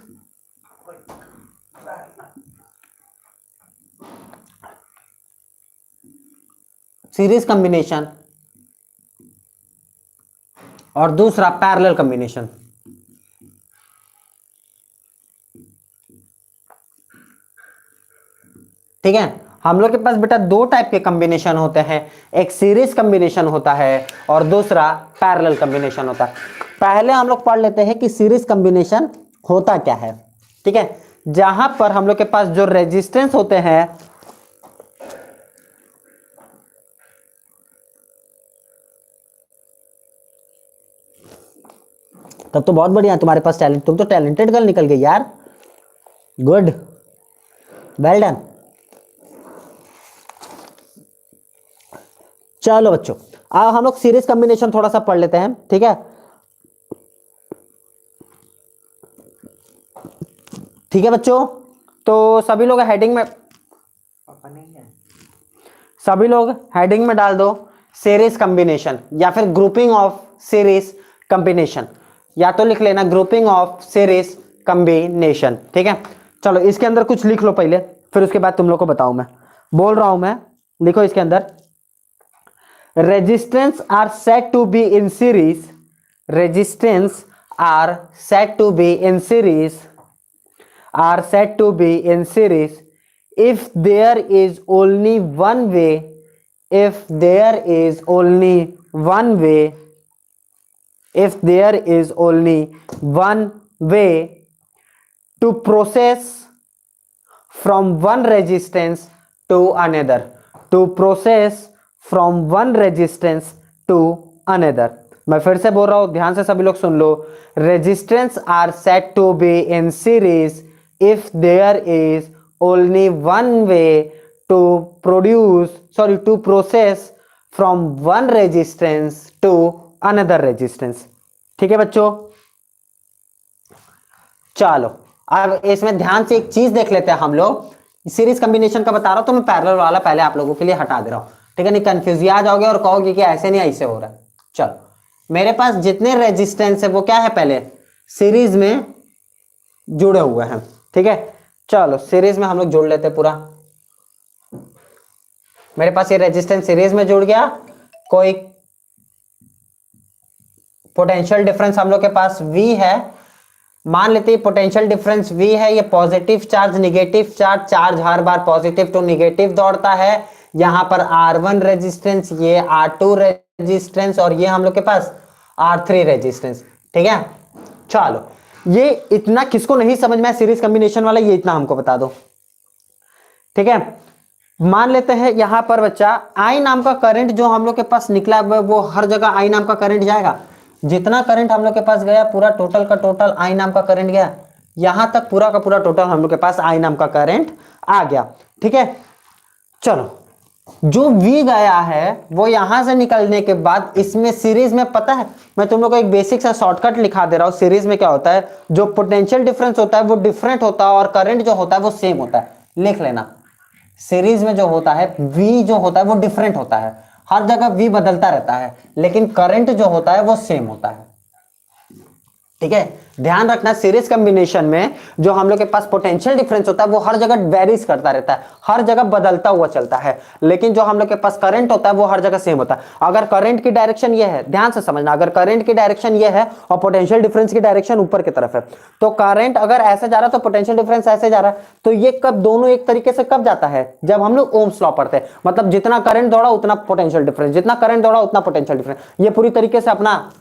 [SPEAKER 1] कॉम्बिनेशन और दूसरा पैरेलल कॉम्बिनेशन, ठीक है। हम लोग के पास बेटा दो टाइप के कॉम्बिनेशन होते हैं, एक सीरीज कॉम्बिनेशन होता है और दूसरा पैरेलल कॉम्बिनेशन होता है। पहले हम लोग पढ़ लेते हैं कि सीरीज कॉम्बिनेशन होता क्या है, ठीक है। जहां पर हम लोग के पास जो रेजिस्टेंस होते हैं, तब तो बहुत बढ़िया, तुम्हारे पास टैलेंट, तुम तो टैलेंटेड गर्ल निकल गई यार, गुड, वेल डन। चलो बच्चों अब हम लोग सीरीज कॉम्बिनेशन थोड़ा सा पढ़ लेते हैं, ठीक है। ठीक है बच्चों, तो सभी लोग हेडिंग में, सभी लोग हेडिंग में डाल दो सीरीज कॉम्बिनेशन या फिर ग्रुपिंग ऑफ सीरीज कॉम्बिनेशन, या तो लिख लेना ग्रुपिंग ऑफ सीरीज कॉम्बिनेशन, ठीक है। चलो इसके अंदर कुछ लिख लो पहले, फिर उसके बाद तुम लोग को बताऊं मैं, बोल रहा हूं मैं, लिखो इसके अंदर, resistance are said to be in series, resistance are said to be in series, are said to be in series if there is only one way, if there is only one way, if there is only one way to process from one resistance to another, to process from one resistance to another. मैं फिर से बोल रहा हूं, ध्यान से सभी लोग सुन लो। Resistance are said to be in series if there is only one way to process from one resistance to another resistance. ठीक है बच्चों, चलो अब इसमें ध्यान से एक चीज देख लेते हैं हम लोग। सीरीज कॉम्बिनेशन का बता रहा हूं तो मैं पैरेलल वाला पहले आप लोगों के लिए हटा दे रहा हूं, ठीक है, नहीं कंफ्यूज आ जाओगे और कहोगे कि ऐसे नहीं ऐसे हो रहा है। चलो मेरे पास जितने रेजिस्टेंस है वो क्या है, पहले सीरीज में जुड़े हुए हैं। ठीक है, चलो सीरीज में हम लोग जोड़ लेते हैं पूरा। मेरे पास ये रेजिस्टेंस सीरीज में जुड़ गया। कोई पोटेंशियल डिफरेंस हम लोग के पास V है, मान लेते हैं पोटेंशियल डिफरेंस V है, ये positive charge negative charge, charge हर बार पॉजिटिव टू नेगेटिव दौड़ता है। यहां पर R1 रेजिस्टेंस, ये R2 रेजिस्टेंस और ये हम लोग के पास R3 रेजिस्टेंस। ठीक है, चलो ये इतना किसको नहीं समझ में सीरीज कॉम्बिनेशन वाला, ये इतना हमको बता दो। ठीक है, मान लेते हैं यहां पर बच्चा I नाम का करंट जो हम लोग के पास निकला वो हर जगह I नाम का करंट जाएगा। जितना करंट हम लोग के पास गया पूरा टोटल का टोटल I नाम का करंट गया, यहां तक पूरा का पूरा टोटल हम लोग के पास I नाम का करंट आ गया। ठीक है, चलो जो V गया है वो यहां से निकलने के बाद इसमें सीरीज में, पता है मैं तुम लोग को एक बेसिक सा शॉर्टकट लिखा दे रहा हूं। सीरीज में क्या होता है, जो पोटेंशियल डिफरेंस होता है वो डिफरेंट होता है और करंट जो होता है वो सेम होता है। लिख लेना, सीरीज में जो होता है V जो होता है वो डिफरेंट होता है, हर जगह V बदलता रहता है, लेकिन करंट जो होता है वो सेम होता है। ठीक है, ध्यान रखना सीरीज कॉम्बिनेशन में जो हम लोग के पास पोटेंशियल डिफरेंस होता है वो हर जगह वेरीज करता रहता है, हर जगह बदलता हुआ चलता है, लेकिन जो हम लोग के पास करंट होता है वो हर जगह सेम होता है। अगर करंट की डायरेक्शन ये है, ध्यान से समझना, अगर करंट की डायरेक्शन ये है और पोटेंशियल डिफरेंस की डायरेक्शन ऊपर की तरफ है, तो करंट अगर ऐसे जा रहा है तो पोटेंशियल डिफरेंस ऐसे जा रहा है, तो ये कब दोनों एक तरीके से कब जाता है, जब हम लोग ओम्स लॉ पढ़ते हैं। मतलब जितना करंट दौड़ा उतना पोटेंशियल डिफरेंस, जितना करंट दौड़ा उतना पोटेंशियल डिफरेंस, ये पूरी तरीके से अपना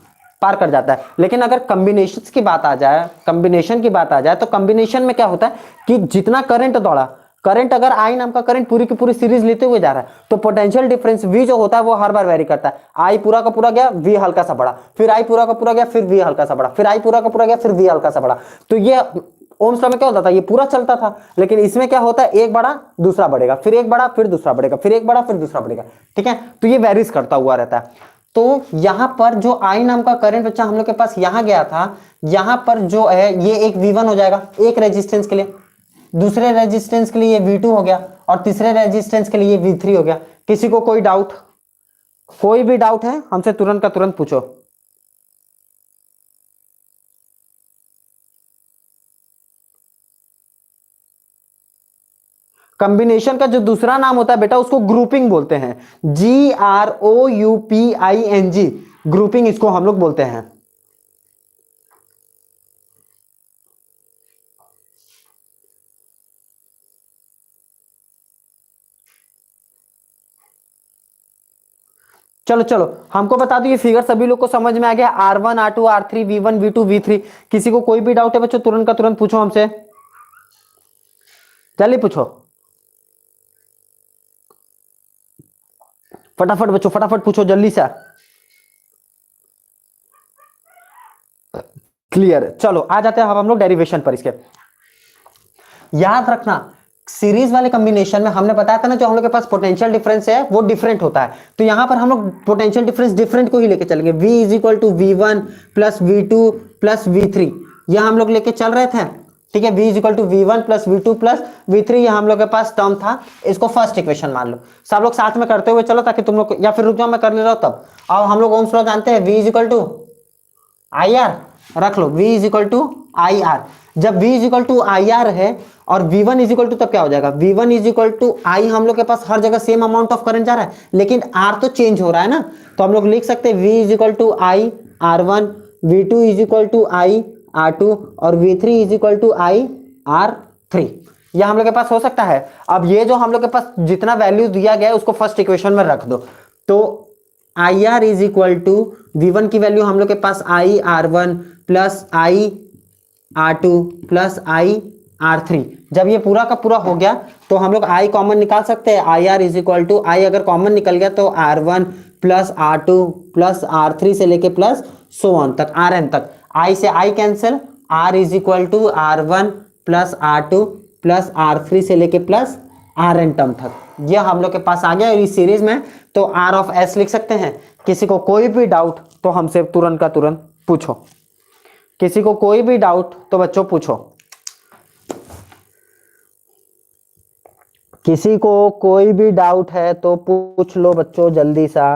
[SPEAKER 1] पार कर जाता है। लेकिन अगर कॉम्बिनेशंस की बात आ जाए, कॉम्बिनेशन की बात आ जाए, तो कॉम्बिनेशन में क्या होता है कि जितना करंट दौड़ा, करंट अगर I नाम का करंट पूरी की पूरी सीरीज लेते हुए जा रहा है, तो पोटेंशियल डिफरेंस V जो होता है वो हर बार वेरी करता है। I पूरा का पूरा गया, V हल्का सा बढ़ा, फिर I पूरा का पूरा गया, फिर V हल्का सा बढ़ा, फिर I पूरा का पूरा गया, फिर V हल्का सा बढ़ा। तो ये ओम्स लॉ में क्या होता था, ये पूरा चलता था, लेकिन इसमें क्या होता है, एक बढ़ा दूसरा बढ़ेगा, फिर एक बढ़ा फिर दूसरा बढ़ेगा, फिर एक बढ़ा फिर दूसरा बढ़ेगा। ठीक है, तो ये वेरीज करता हुआ रहता है। तो यहां पर जो I नाम का करंट बच्चा हम लोग के पास यहां गया था, यहां पर जो है ये एक V1 हो जाएगा एक रेजिस्टेंस के लिए, दूसरे रेजिस्टेंस के लिए ये V2 हो गया और तीसरे रेजिस्टेंस के लिए ये V3 हो गया। किसी को कोई डाउट, कोई भी डाउट है हमसे तुरंत का तुरंत पूछो। कॉम्बिनेशन का जो दूसरा नाम होता है बेटा उसको ग्रुपिंग बोलते हैं, GROUPING, ग्रुपिंग इसको हम लोग बोलते हैं। चलो चलो हमको बता दो, ये फिगर सभी लोग को समझ में आ गया, R1 R2 R3 V1 V2 V3। किसी को कोई भी डाउट है बच्चों तुरंत का तुरंत पूछो हमसे, जल्दी पूछो फटाफट बच्चों, फटाफट पूछो जल्दी से। क्लियर, चलो आ जाते हैं हम लोग डेरिवेशन पर। इसके याद रखना सीरीज वाले कॉम्बिनेशन में हमने बताया था ना, जो हम लोग के पास पोटेंशियल डिफरेंस है वो डिफरेंट होता है, तो यहां पर हम लोग पोटेंशियल डिफरेंस डिफरेंट को ही लेके चलेंगे। V is equal to V1 plus V2 plus V3, यह हम लोग लेके चल रहे थे। ठीक है, V is equal to V1 plus V2 plus V3, यह हम लोग के पास टर्म था, इसको फर्स्ट इक्वेशन मान लो। सब लोग साथ में करते हुए चलो ताकि तुम लोग, या फिर रुक जाओ मैं कर ले रहा हूं तब। अब हम लोग ओम्स लॉ जानते हैं, V is equal to IR, रख लो V is equal to IR। जब V is equal to IR है और V1 इज इक्वल टू, तब क्या हो जाएगा, V1 is equal to I, हम लोग के पास हर जगह सेम अमाउंट ऑफ करंट जा रहा है, लेकिन R तो चेंज हो रहा है ना, तो हम लोग लिख सकते हैं V is equal to I R1, V2 is equal to I R2 और V3 is equal to I R3। यह हम लोग के पास हो सकता है। अब ये जो हम लोग के पास जितना वैल्यू दिया गया है उसको फर्स्ट इक्वेशन में रख दो, तो IR is equal to V1 की वैल्यू हम लोग के पास I R1 plus I R2 plus I R3। जब ये पूरा का पूरा हो गया तो हम लोग I कॉमन निकाल सकते हैं। IR इज इक्वल टू, आई अगर कॉमन निकल गया तो R1 plus R2 plus R3 से लेके प्लस सो ऑन तक, Rn तक। I से I cancel, R is equal to R1 plus R2 plus R3 से लेके प्लस Rn टर्म तक। ये हम लोग के पास आ गया। और इस सीरीज में तो R ऑफ S लिख सकते हैं। किसी को कोई भी डाउट तो हमसे तुरंत का तुरंत पूछो। किसी को कोई भी डाउट तो बच्चों पूछो। किसी को कोई भी डाउट है तो पूछ लो बच्चों जल्दी सा।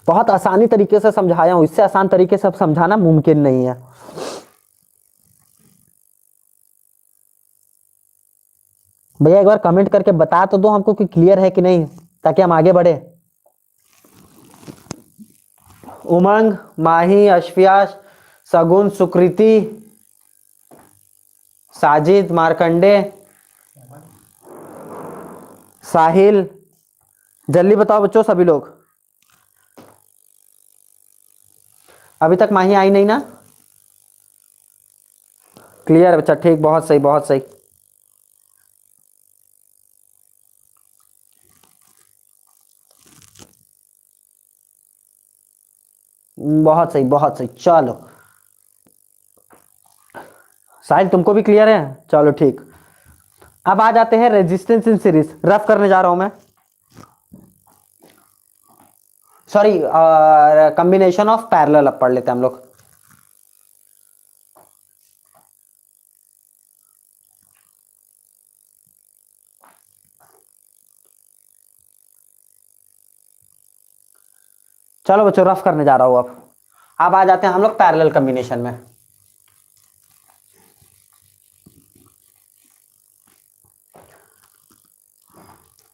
[SPEAKER 1] बहुत आसानी तरीके से समझाया हूं, इससे आसान तरीके से समझाना मुमकिन नहीं है। भैया एक बार कमेंट करके बता तो दो हमको कि क्लियर है कि नहीं, ताकि हम आगे बढ़े। उमंग, माही, अश्विया, सगुन, सुकृति, साजिद, मार्कंडे, साहिल, जल्दी बताओ बच्चों सभी लोग। अभी तक माही आई नहीं ना? क्लियर है बच्चा, ठीक, बहुत सही बहुत सही। बहुत सही बहुत सही। चलो साहिल तुमको भी क्लियर है? चलो ठीक। अब आ जाते हैं रेजिस्टेंस इन सीरीज। रफ करने जा रहा हूं मैं, सॉरी कॉम्बिनेशन ऑफ पैरेलल। अब पढ़ लेते हैं हम लोग। चलो बच्चों रफ करने जा रहा हूं। अब आ जाते हैं हम लोग पैरेलल कॉम्बिनेशन में।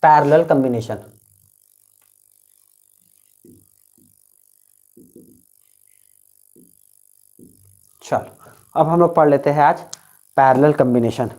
[SPEAKER 1] पैरेलल कॉम्बिनेशन, चलो अब हम लोग पढ़ लेते हैं आज पैरेलल कॉम्बिनेशन।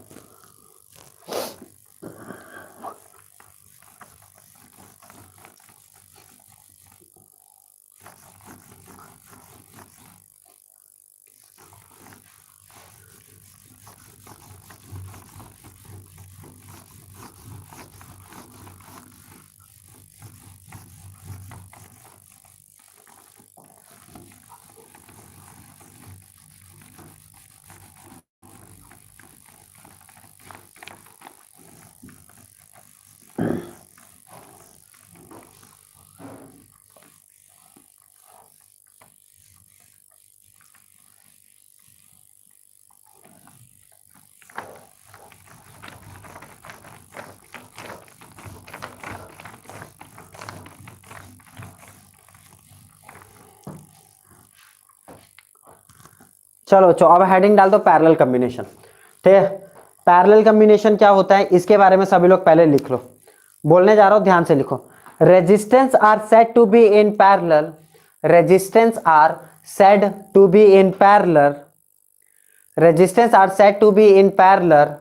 [SPEAKER 1] चलो बच्चों अब हेडिंग डाल दो पैरेलल कॉम्बिनेशन। ठीक है, पैरेलल कॉम्बिनेशन क्या होता है इसके बारे में सभी लोग पहले लिख लो। बोलने जा रहा हूं, ध्यान से लिखो। Resistance are said to be in parallel, resistance are said to be in parallel, resistance are said to be in parallel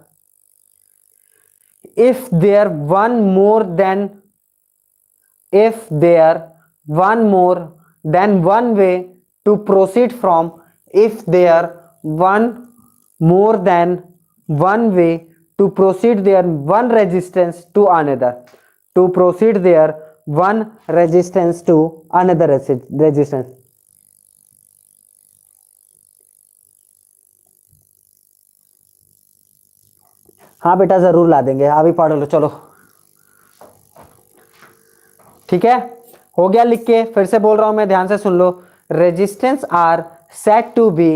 [SPEAKER 1] if there one more than if there one more than one way to proceed from, if there one more than one way to proceed there one resistance to another, to proceed there one resistance to another resistance। हाँ बेटा जरूर ला देंगे, अभी पढ़ लो चलो। ठीक है, हो गया लिख के, फिर से बोल रहा हूं मैं, ध्यान से सुन लो। Resistance are said to be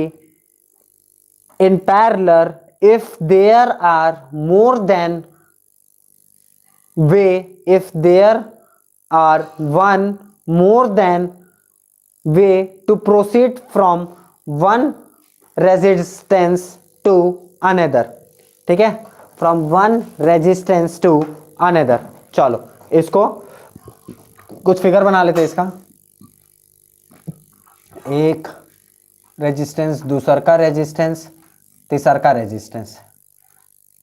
[SPEAKER 1] in parallel if there are more than way, if there are one more than way to proceed from one resistance to another। ठीक है, from one resistance to another। चलो इसको कुछ figure बना लेते हैं इसका। एक रेजिस्टेंस, दूसर का रेजिस्टेंस, तीसर का रेजिस्टेंस।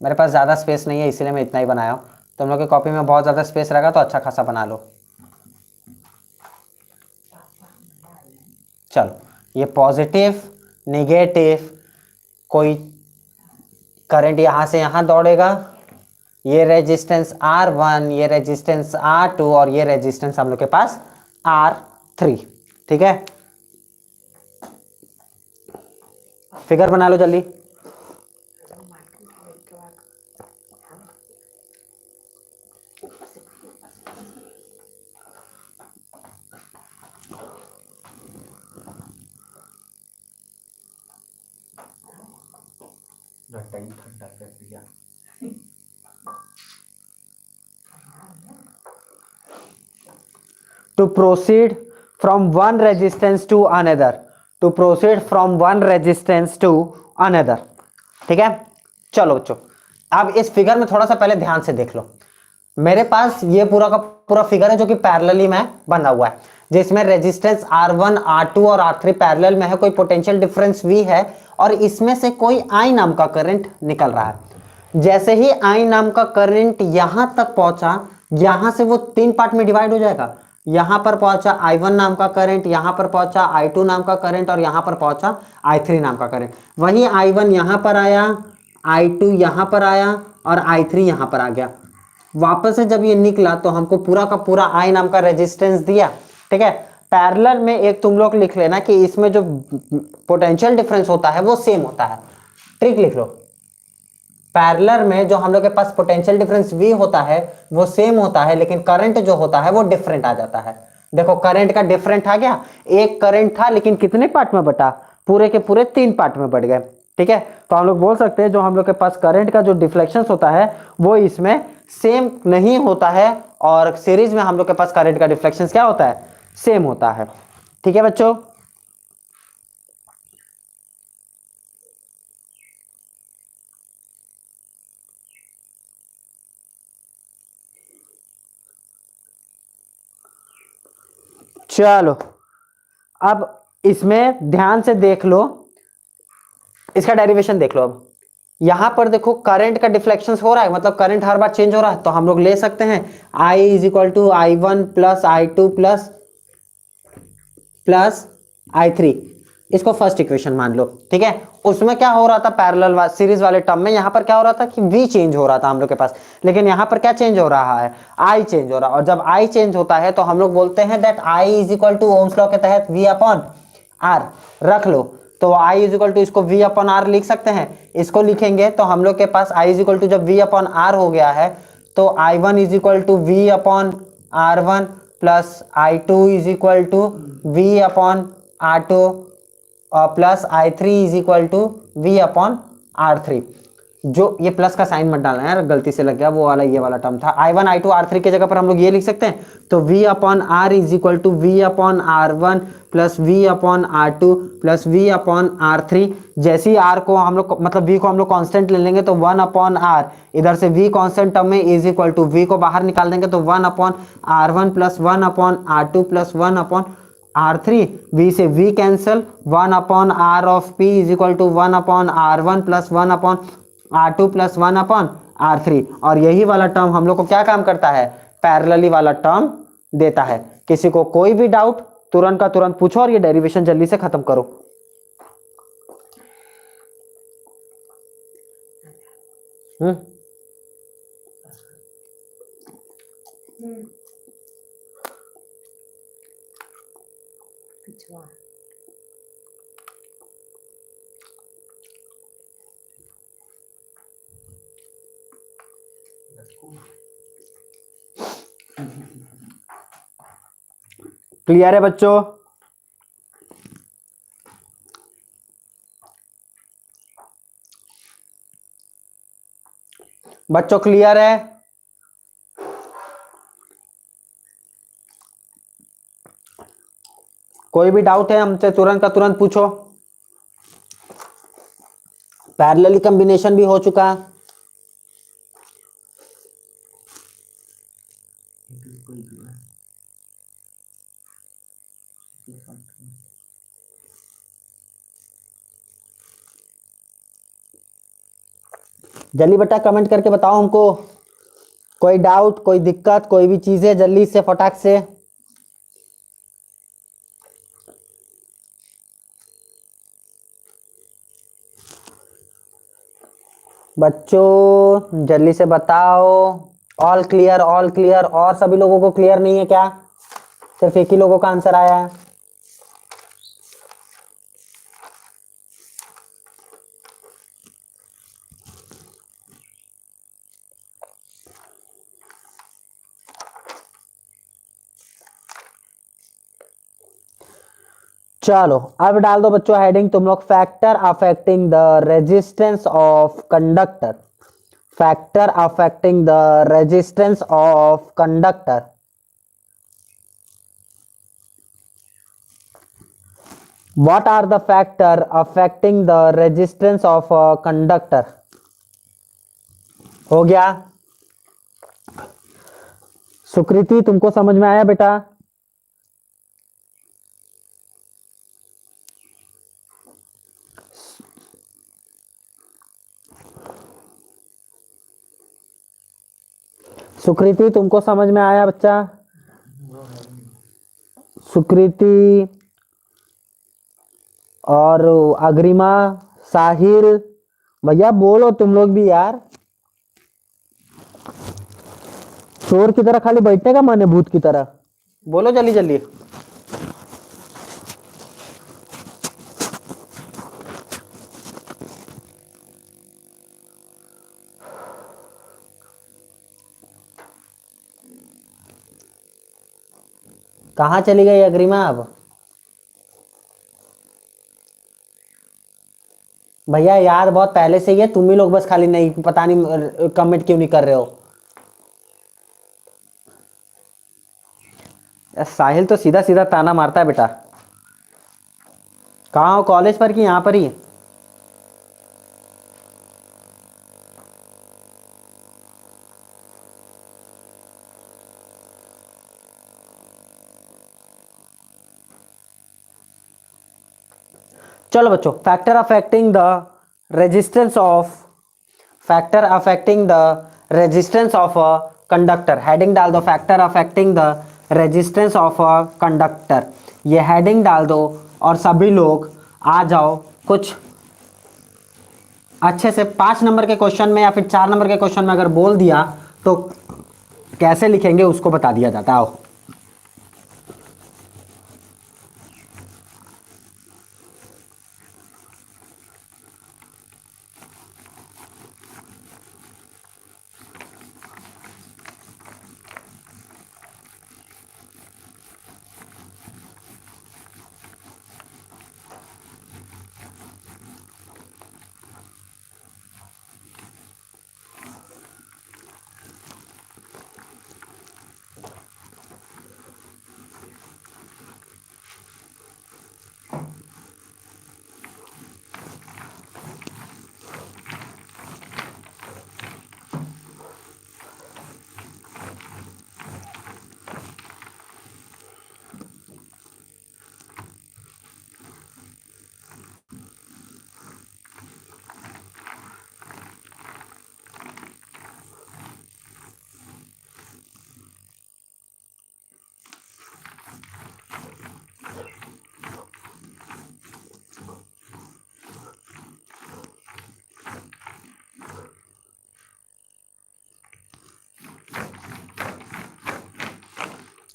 [SPEAKER 1] मेरे पास ज़्यादा स्पेस नहीं है इसलिए मैं इतना ही बनाया हूँ। तुम लोग की कॉपी में बहुत ज़्यादा स्पेस रहेगा तो अच्छा खासा बना लो। चलो ये पॉजिटिव नेगेटिव, कोई करंट यहां से यहां दौड़ेगा, ये रेजिस्टेंस R1, ये रेजिस्टेंस R2 और ये रेजिस्टेंस हम लोग के पास R3। ठीक है, फिगर बना लो जल्दी।
[SPEAKER 2] ठंडा कर दिया।
[SPEAKER 1] To proceed from one resistance to another, to proceed from one resistance to another। ठीक है, चलो बच्चों, अब इस फिगर में थोड़ा सा पहले ध्यान से देख लो। मेरे पास ये पूरा का पूरा फिगर है जो कि पैरेलली में बना हुआ है, जिसमें रेजिस्टेंस R1, R2 और R3 पैरेलल में है, कोई पोटेंशियल डिफरेंस V है और इसमें से कोई I नाम का करंट निकल रहा है। जैसे ही I नाम का करंट यहां तक पहुंचा, यहां से वो तीन पार्ट में डिवाइड हो जाएगा। यहां पर पहुंचा I1 नाम का करंट, यहां पर पहुंचा I2 नाम का करंट और यहां पर पहुंचा I3 नाम का करंट। वही I1 यहां पर आया, I2 यहां पर आया और I3 यहां पर आ गया। वापस से जब ये निकला तो हमको पूरा का पूरा I नाम का रेजिस्टेंस दिया। ठीक है, पैरेलल में एक तुम लोग लिख लेना कि इसमें जो पोटेंशियल डिफरेंस होता है वो सेम होता है। ट्रिक लिख लो, पैरेलल में जो हम लोग के पास पोटेंशियल डिफरेंस V होता है वो सेम होता है, लेकिन करंट जो होता है वो डिफरेंट आ जाता है। देखो करंट का डिफरेंट आ गया, एक करंट था लेकिन कितने पार्ट में बटा, पूरे के पूरे तीन पार्ट में बढ़ गए। ठीक है, तो हम लोग बोल सकते हैं जो हम लोग के पास करंट का जो डिफ्लेक्शन होता है वो इसमें सेम नहीं होता है, और सीरीज में हम लोग के पास करंट का डिफ्लेक्शन क्या होता है, सेम होता है। ठीक है बच्चों, चलो अब इसमें ध्यान से देख लो, इसका डेरिवेशन देख लो। अब यहां पर देखो करंट का डिफ्लेक्शन हो रहा है, मतलब करंट हर बार चेंज हो रहा है, तो हम लोग ले सकते हैं I is equal to I1 plus I2 plus I3। इसको फर्स्ट इक्वेशन मान लो। ठीक है, उसमें क्या हो रहा था, पैरेलल सीरीज वाले टर्म में यहां पर क्या हो रहा था कि V चेंज हो रहा था हम लोग के पास, लेकिन यहां पर क्या चेंज हो रहा है, I चेंज हो रहा है। और जब I चेंज होता है तो हम लोग बोलते हैं that I is equal to Ohm's law के तहत V अपॉन R रख लो। तो I इज इक्वल टू इसको V अपॉन R लिख सकते हैं। इसको लिखेंगे तो हम लोग के पास I इज इक्वल टू जब V अपॉन R हो गया है तो I1 is equal to V upon R1 plus I2 is equal to V upon R2 plus I3 is equal to V upon R3। जो ये प्लस का sign मत डालना यार, गलती से लग गया, वो वाला ये वाला टर्म था। I1 I2 R3 की जगह पर हम लोग ये लिख सकते हैं, तो V upon R is equal to V upon R1 plus V upon R2 plus V upon R3। जैसे ही R को हम लोग मतलब V को हम लोग कांस्टेंट ले लेंगे तो 1 अपॉन R, इधर से V कांस्टेंट टर्म में इज इक्वल टू V को बाहर निकाल देंगे तो 1 upon R1 plus 1 upon R2 plus 1 upon R3। V से V cancel, 1 upon R of P is equal to 1 upon R1 plus 1 upon R2 plus 1 upon R3। और यही वाला टर्म हम लोग को क्या काम करता है, पैरेलली वाला टर्म देता है। किसी को कोई भी डाउट तुरंत का तुरंत पूछो और ये डेरिवेशन जल्दी से खत्म करो। क्लियर है बच्चों? बच्चों क्लियर है? कोई भी डाउट है हमसे तुरंत का तुरंत पूछो। पैरेलली कॉम्बिनेशन भी हो चुका। जल्दी बेटा कमेंट करके बताओ हमको, कोई डाउट, कोई दिक्कत, कोई भी चीजें जल्दी से फटाक से। बच्चों जल्दी से बताओ। All clear, all clear. और सभी लोगों को क्लियर नहीं है क्या? सिर्फ एक ही लोगों का आंसर आया है। चलो अब डाल दो बच्चों हेडिंग तुम लोग, factor affecting the resistance of conductor. Factor affecting the resistance of conductor. What are the factor affecting the resistance of a conductor? हो गया? सुकृति तुमको समझ में आया बेटा? सुकृति तुमको समझ में आया बच्चा? सुकृति और अग्रिमा, साहिल, भैया बोलो तुम लोग भी यार। चोर की तरह खाली बैठने का मन है, भूत की तरह? बोलो जल्दी जल्दी। कहाँ चली गई अग्रिमा अब? भैया याद बहुत पहले से ही है, तुम ही लोग बस खाली नहीं, पता नहीं कमेंट क्यों नहीं कर रहे हो। साहिल तो सीधा सीधा ताना मारता है बेटा। कहाँ हो, कॉलेज पर कि यहाँ पर ही? चलो बच्चों, factor affecting the resistance of, factor affecting the resistance of a conductor. Heading डाल दो, factor affecting the resistance of a conductor. ये हेडिंग डाल दो और सभी लोग आ जाओ। कुछ अच्छे से 5 नंबर के क्वेश्चन में या फिर 4 नंबर के क्वेश्चन में अगर बोल दिया तो कैसे लिखेंगे उसको बता दिया जाता है। आओ।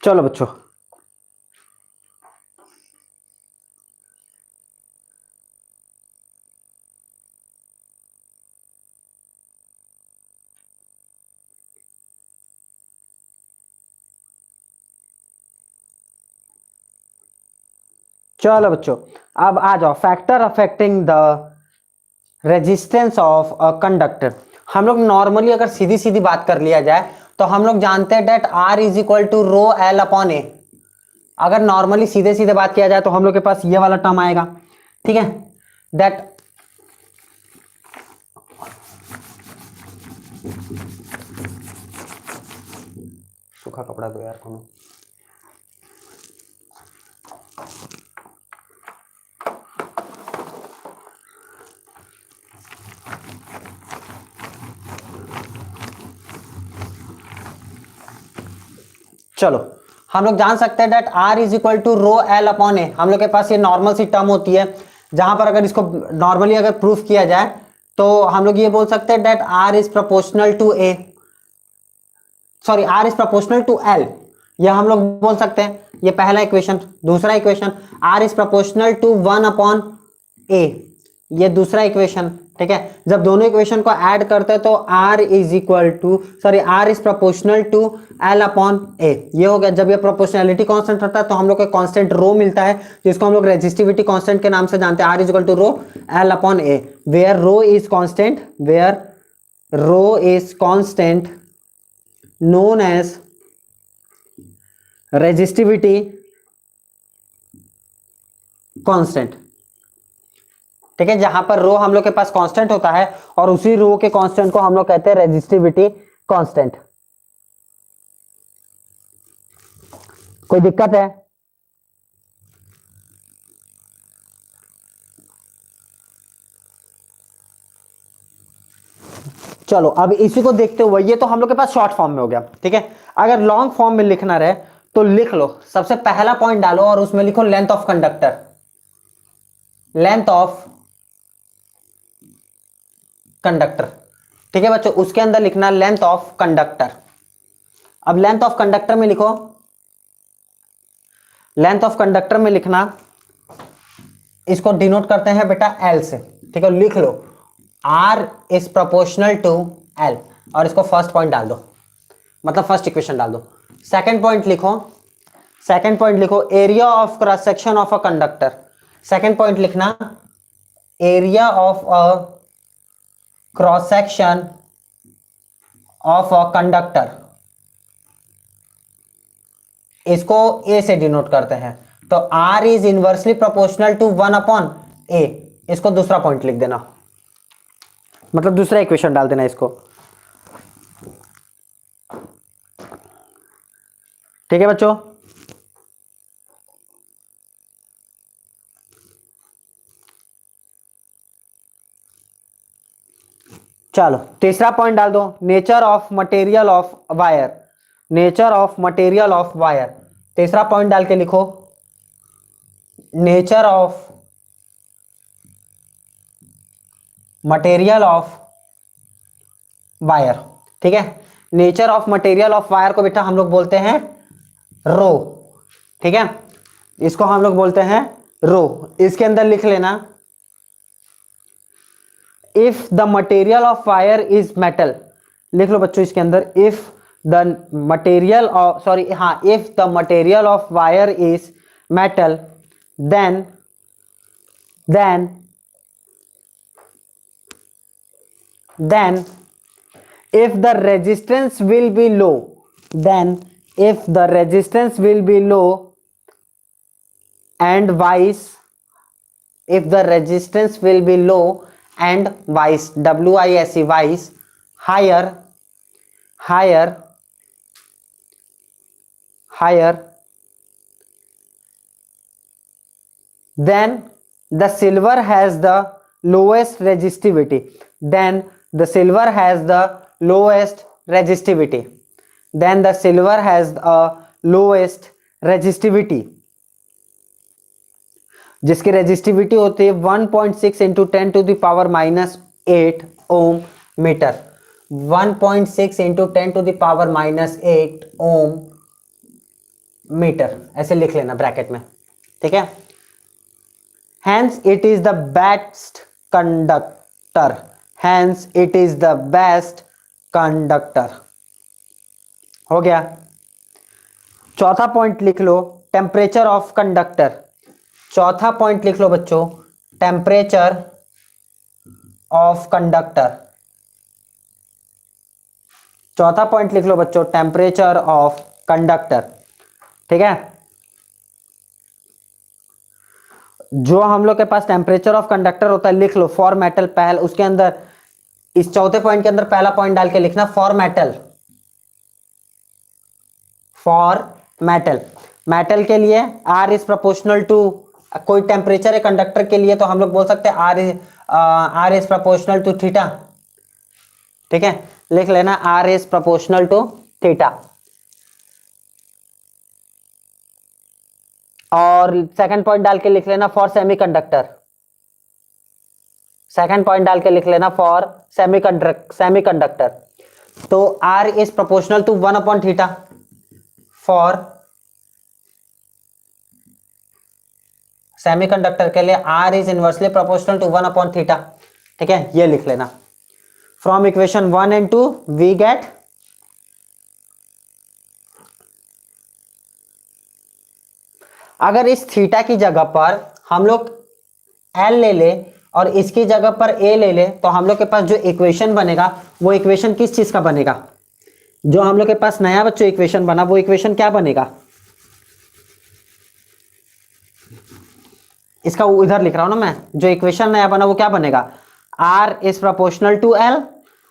[SPEAKER 1] चलो बच्चों, चलो बच्चों अब आ जाओ, factor affecting the resistance of a conductor. हम लोग नॉर्मली अगर सीधी सीधी बात कर लिया जाए तो हम लोग जानते हैं that R is equal to rho L upon A. अगर नॉर्मली सीधे सीधे बात किया जाए तो हम लोग के पास ये वाला टर्म आएगा, ठीक है, दैट सूखा कपड़ा दो यार कोनो। चलो हम लोग जान सकते हैं that R is equal to rho L upon A. हम लोग के पास ये नॉर्मल सी टर्म होती है, जहां पर अगर इसको नॉर्मली अगर प्रूफ किया जाए तो हम लोग ये बोल सकते हैं that R is proportional to A, sorry R is proportional to L, यह हम लोग बोल सकते हैं, ये पहला इक्वेशन। दूसरा equation R is proportional to 1 upon A, ये दूसरा इक्वेशन, ठीक है। जब दोनों इक्वेशन को ऐड करते हैं तो R is equal to, sorry R is proportional to L upon A, ये हो गया। जब ये प्रोपोर्शनलिटी कांस्टेंट रहता है तो हम लोग को कांस्टेंट रो मिलता है, जिसको हम लोग रेजिस्टिविटी कांस्टेंट के नाम से जानते हैं, R is equal to rho L upon A, where rho is constant, where rho is constant known as resistivity constant, ठीक है। जहां पर रो हम लोग के पास कांस्टेंट होता है और उसी रो के कांस्टेंट को हम लोग कहते हैं रेजिस्टिविटी कांस्टेंट। कोई दिक्कत है? चलो अब इसी को देखते हुए, ये तो हम लोग के पास शॉर्ट फॉर्म में हो गया, ठीक है। अगर लॉन्ग फॉर्म में लिखना रहे तो लिख लो, सबसे पहला पॉइंट डालो और उसमें लिखो length of conductor, length of conductor, ठीक है बच्चों। उसके अंदर लिखना लेंथ ऑफ कंडक्टर। अब लेंथ ऑफ कंडक्टर में लिखो, लेंथ ऑफ कंडक्टर में लिखना, इसको डिनोट करते हैं बेटा एल से, ठीक है। लिख लो R is proportional to L और इसको फर्स्ट पॉइंट डाल दो, मतलब फर्स्ट इक्वेशन डाल दो। सेकंड पॉइंट लिखो, सेकंड पॉइंट लिखो area of cross section of a conductor, second point लिखना area of a cross section of a conductor, इसको A से डिनोट करते हैं, तो R is inversely proportional to 1 upon A, इसको दूसरा पॉइंट लिख देना, मतलब दूसरा इक्वेशन डाल देना इसको, ठीक है बच्चों। चलो तीसरा पॉइंट डाल दो, nature of material of wire, nature of material of wire, तीसरा पॉइंट डाल के लिखो nature of material of wire, ठीक है। Nature of material of wire को बेटा हम लोग बोलते हैं रो, ठीक है, इसको हम लोग बोलते हैं रो। इसके अंदर लिख लेना if the material of wire is metal, लिख लो बच्चों इसके अंदर if the material of, sorry हाँ, if the material of wire is metal then if the resistance will be low, then if the resistance will be low and vice, if the resistance will be low and vice, WISE vice, higher then the silver has the lowest resistivity, then the silver has the lowest resistivity, then the silver has a lowest resistivity, जिसकी resistivity होती है 1.6 into 10 to the power minus 8 ohm metre, 1.6 into 10 to the power minus 8 ohm metre, ऐसे लिख लेना bracket में, ठीक है। Hence it is the best conductor, hence it is the best conductor, हो गया। चौथा पॉइंट लिख लो टेम्परेचर ऑफ कंडक्टर, चौथा पॉइंट लिख लो बच्चों टेम्परेचर ऑफ कंडक्टर, चौथा पॉइंट लिख लो बच्चों टेम्परेचर ऑफ कंडक्टर, ठीक है। जो हम लोग के पास टेम्परेचर ऑफ कंडक्टर होता है लिख लो फॉर मेटल, पहले उसके अंदर इस चौथे पॉइंट के अंदर पहला पॉइंट डाल के लिखना for metal, for metal, metal के लिए R इज प्रोपोर्शनल टू, कोई टेम्परेचर है कंडक्टर के लिए तो हम लोग बोल सकते हैं R is proportional to theta, ठीक है, लिख लेना R is proportional to theta. और सेकंड पॉइंट डाल के लिख लेना फॉर सेमीकंडक्टर, सेकंड पॉइंट डाल के लिख लेना फॉर सेमीकंडक्टर, तो R is proportional to 1 upon theta for semiconductor के लिए R is inversely proportional to 1 upon theta. ठीक है, ये लिख लेना। From equation 1 and 2 we get अगर इस थीटा की जगह पर हम लोग L ले ले और इसकी जगह पर A ले ले, तो हम लोग के पास जो इक्वेशन बनेगा वो इक्वेशन किस चीज का बनेगा? जो हम लोग के पास नया बच्चों इक्वेशन बना वो इक्वेशन क्या बनेगा? इसका इधर लिख रहा हूं ना मैं, जो इक्वेशन नया बना वो क्या बनेगा? R is proportional to L,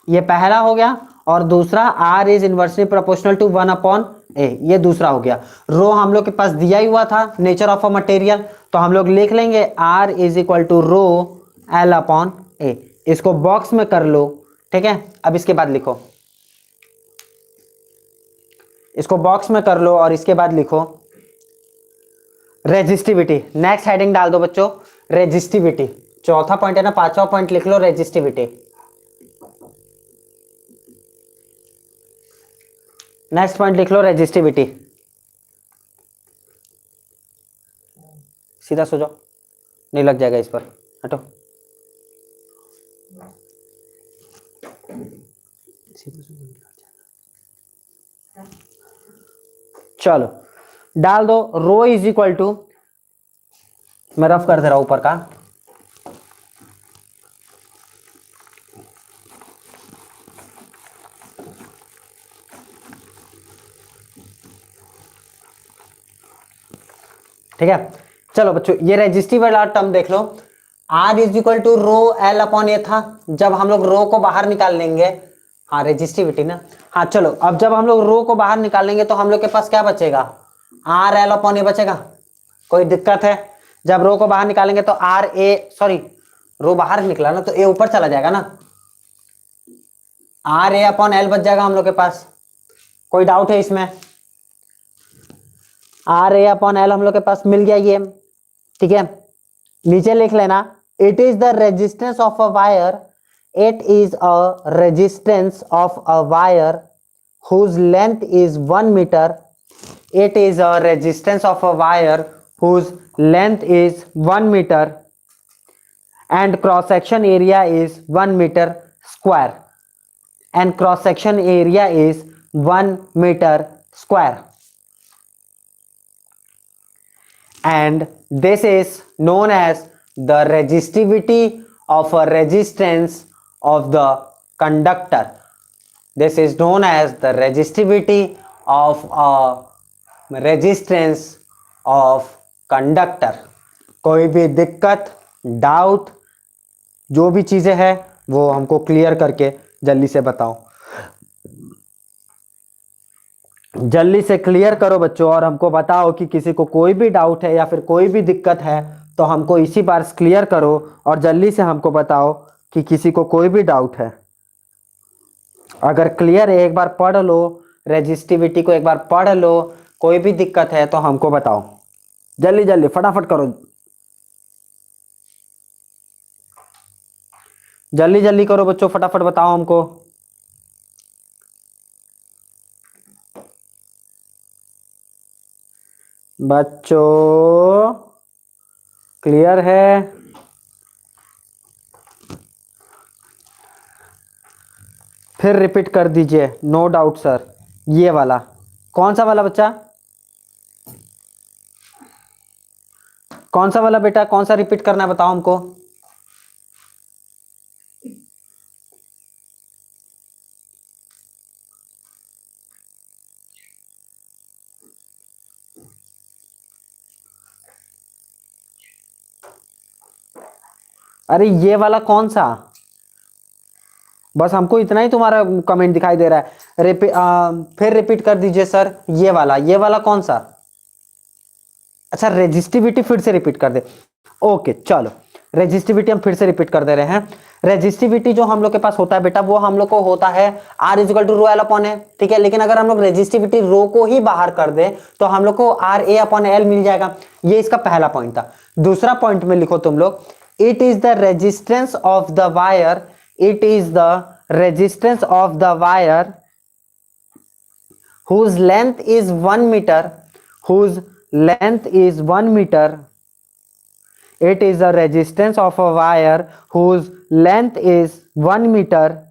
[SPEAKER 1] ये पहला हो गया, और दूसरा R is inversely proportional to 1 upon A, ये दूसरा हो गया। रो हम लोग के पास दिया ही हुआ था, नेचर ऑफ अ मटेरियल, तो हम लोग लिख लेंगे R is equal to rho L upon A. इसको बॉक्स में कर लो। ठीक है, अब इसके बाद लिखो, इसको बॉक्स में कर लो और इसके बाद लिखो रेजिस्टिविटी। नेक्स्ट हेडिंग डाल दो बच्चों, रेजिस्टिविटी। चौथा पॉइंट है ना, पांचवा पॉइंट लिख लो रेजिस्टिविटी। नेक्स्ट पॉइंट लिख लो रेजिस्टिविटी। सीधा सो जाओ, नहीं लग जाएगा इस पर, हटो। चलो डाल दो, रो इज इक्वल टू, मैं रफ कर दे रहा हूं ऊपर का, ठीक है। चलो बच्चों ये रेजिस्टिव वाला टर्म देख लो, R is equal to rho L upon A था, जब हम लोग रो को बाहर निकाल लेंगे, हाँ रेजिस्टिविटी ना, हाँ चलो अब जब हम लोग रो को बाहर निकाल लेंगे तो हम लोग के पास क्या बचेगा? R L अपॉन ए बचेगा। कोई दिक्कत है? जब रो को बाहर निकालेंगे तो सॉरी रो बाहर निकला ना तो ए ऊपर चला जाएगा ना, R A अपॉन L बच जाएगा हम लोग के पास। कोई डाउट है इसमें? R A अपॉन L हम लोग के पास मिल गया ये, ठीक है। नीचे लिख लेना, it is the resistance of a wire, it is a resistance of a wire whose length is 1 meter, it is a resistance of a wire whose length is 1 meter and cross section area is 1 meter square, and cross section area is 1 meter square, and this is known as the resistivity of a resistance of the conductor. This is known as the resistivity of a resistance of conductor. कोई भी दिक्कत, doubt, जो भी चीजें हैं वो हमको clear करके जल्दी से बताओ, जल्दी से क्लियर करो बच्चों, और हमको बताओ कि किसी को कोई भी डाउट है या फिर कोई भी दिक्कत है तो हमको इसी बार क्लियर करो और जल्दी से हमको बताओ कि किसी को कोई भी डाउट है। अगर क्लियर है एक बार पढ़ लो, रेजिस्टिविटी को एक बार पढ़ लो, कोई भी दिक्कत है तो हमको बताओ, जल्दी जल्दी फटाफट करो, जल्दी जल्दी करो बच्चों, फटाफट बताओ हमको। बच्चों क्लियर है? फिर रिपीट कर दीजिए, नो डाउट सर। ये वाला कौन सा वाला बच्चा, कौन सा वाला बेटा, कौन सा रिपीट करना है बताओ हमको। अरे ये वाला कौन सा, बस हमको इतना ही तुम्हारा कमेंट दिखाई दे रहा है। फिर रिपीट कर दीजिए सर, ये वाला कौन सा? अच्छा रेजिस्टिविटी फिर से रिपीट कर दे। ओके चलो, रेजिस्टिविटी हम फिर से रिपीट कर दे रहे हैं। रेजिस्टिविटी जो हम लोग के पास होता है बेटा, वो हम लोग को होता है R equal to rho L upon A, ठीक है। लेकिन अगर हम लोग रेजिस्टिविटी रो को ही बाहर कर दे तो हम लोग को R A अपॉन L मिल जाएगा। ये इसका पहला पॉइंट था। दूसरा पॉइंट में लिखो तुम लोग, It is the resistance of the wire. It is the resistance of the wire whose length is 1 meter. Whose length is 1 meter. It is the resistance of a wire whose length is 1 meter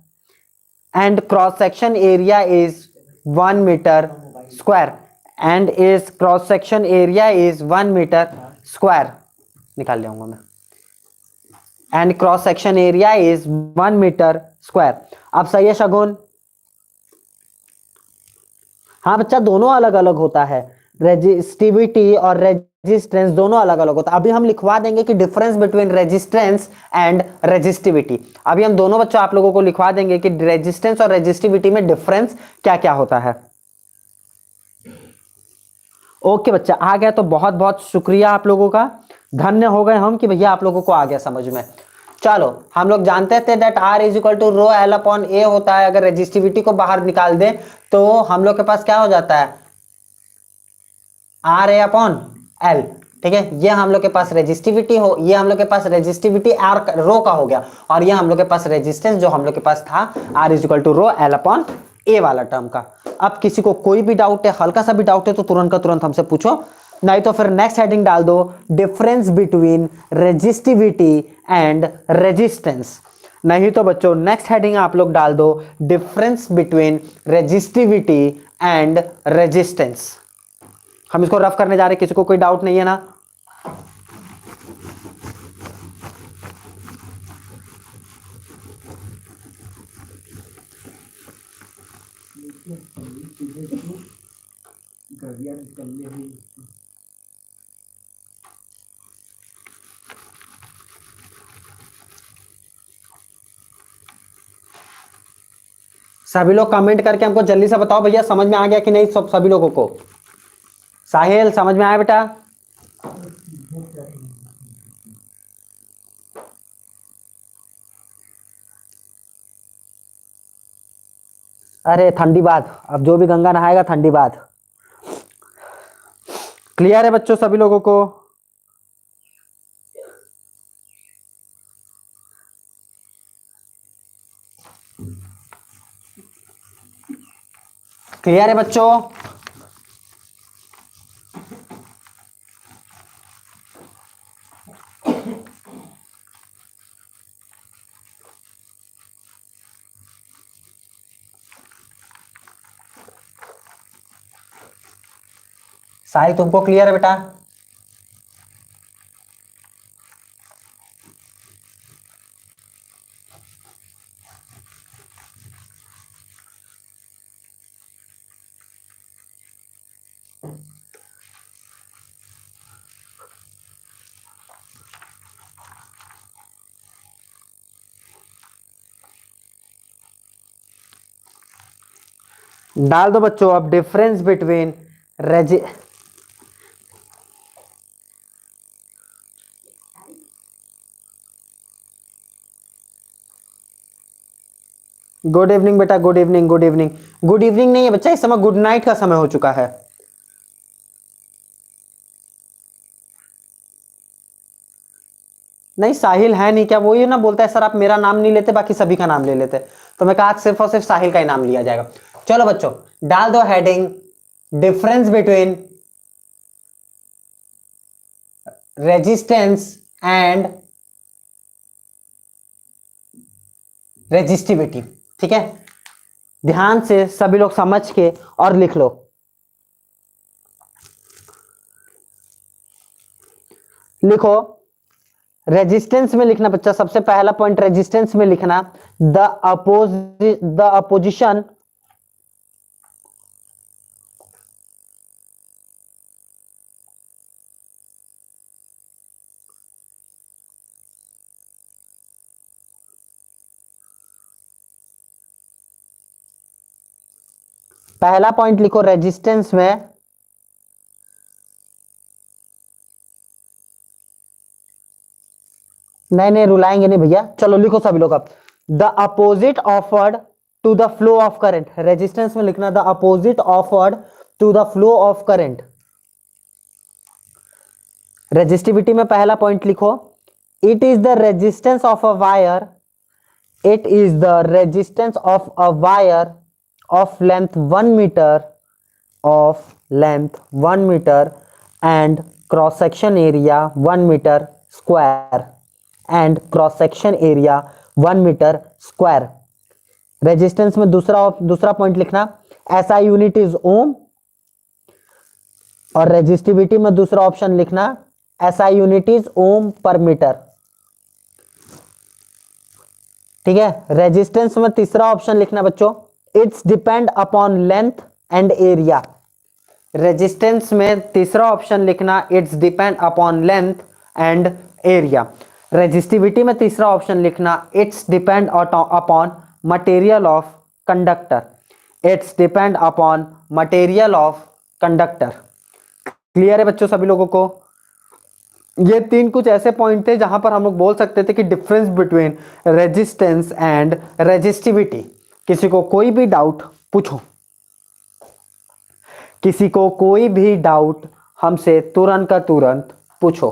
[SPEAKER 1] and cross section area is 1 meter square. And is cross section area is 1 meter square. निकाल लेऊंगा मैं. And cross section area is 1 meter square. अब सही है शगुन? हाँ बच्चा, दोनों अलग अलग होता है. रेजिस्टिविटी और रेजिस्टेंस दोनों अलग अलग होता है. अभी हम लिखवा देंगे कि difference between resistance and resistivity. अभी हम दोनों बच्चों आप लोगों को लिखवा देंगे कि रेजिस्टेंस और रेजिस्टिविटी में डिफरेंस क्या क्या होता है. ओके बच्चा, आ गया तो बहुत बहुत शुक्रिया आप लोगों का. धन्य हो गए हम कि भैया आप लोगों को आ गया समझ में. चलो, हम लोग जानते थे that R is equal to rho L upon A होता है. अगर रेजिस्टिविटी को बाहर निकाल दे तो हम लोग के पास क्या हो जाता है, आर ए अपॉन एल. ठीक है, ये हम लोग के पास रेजिस्टिविटी हो, ये हम लोग के पास रेजिस्टिविटी आर रो का हो गया, और ये हम लोग के पास रेजिस्टेंस जो हम लोग के पास था R is equal to rho L upon A वाला टर्म का. अब किसी को कोई भी डाउट है, हल्का सा भी डाउट है तो तुरंत का तुरंत हमसे पूछो, नहीं तो फिर नेक्स्ट हेडिंग डाल दो, difference between resistivity and resistance. नहीं तो बच्चों नेक्स्ट हेडिंग आप लोग डाल दो, difference between resistivity and resistance. हम इसको रफ करने जा रहे हैं, किसी को कोई डाउट नहीं है ना? सभी लोग कमेंट करके हमको जल्दी से बताओ भैया समझ में आ गया कि नहीं. सब सभी लोगों को. साहिल समझ में आया बेटा? अरे ठंडी बात, अब जो भी गंगा नहाएगा ठंडी बात. क्लियर है बच्चों सभी लोगों को? क्लियर है बच्चों? साहिल तुमको क्लियर है बेटा? डाल दो बच्चों अब डिफरेंस बिटवीन गुड इवनिंग बेटा, good evening. Good evening, good evening नहीं है बच्चा, इस समय गुड नाइट का समय हो चुका है. नहीं साहिल है नहीं क्या? वो ये ना बोलता है सर आप मेरा नाम नहीं लेते, बाकी सभी का नाम ले लेते. तो मैं कहा सिर्फ और सिर्फ साहिल का ही नाम लिया जाएगा. चलो बच्चों डाल दो heading, difference between resistance and resistivity. ठीक है, ध्यान से सभी लोग समझ के और लिख लो. लिखो, रेजिस्टेंस में लिखना बच्चा, सबसे पहला पॉइंट रेजिस्टेंस में लिखना, द अपोजिशन पहला पॉइंट लिखो रेजिस्टेंस में नहीं रुलाएंगे नहीं भैया. चलो लिखो सभी लोग अब, the opposite offered to the flow of current. Resistance में लिखना the opposite offered to the flow of current. Resistivity में पहला पॉइंट लिखो, It is the resistance of a wire. It is the resistance of a wire of length 1 meter, and cross section area 1 meter square, and cross section area 1 metre square. Resistance में दूसरा point लिखना, SI unit is ohm, और resistivity में दूसरा option लिखना SI unit is ओम पर metre. ठीक है, रेजिस्टेंस में तीसरा ऑप्शन लिखना बच्चों, it's depend upon length and area. Resistance में तीसरा ऑप्शन लिखना it's depend upon length and area. Resistivity में तीसरा ऑप्शन लिखना it's depend upon material of conductor. It's depend upon material of conductor. Clear है बच्चों सभी लोगों को? ये तीन कुछ ऐसे पॉइंट थे जहां पर हम लोग बोल सकते थे कि difference between resistance and resistivity. किसी को कोई भी डाउट पूछो, किसी को कोई भी डाउट हमसे तुरंत का तुरंत पूछो।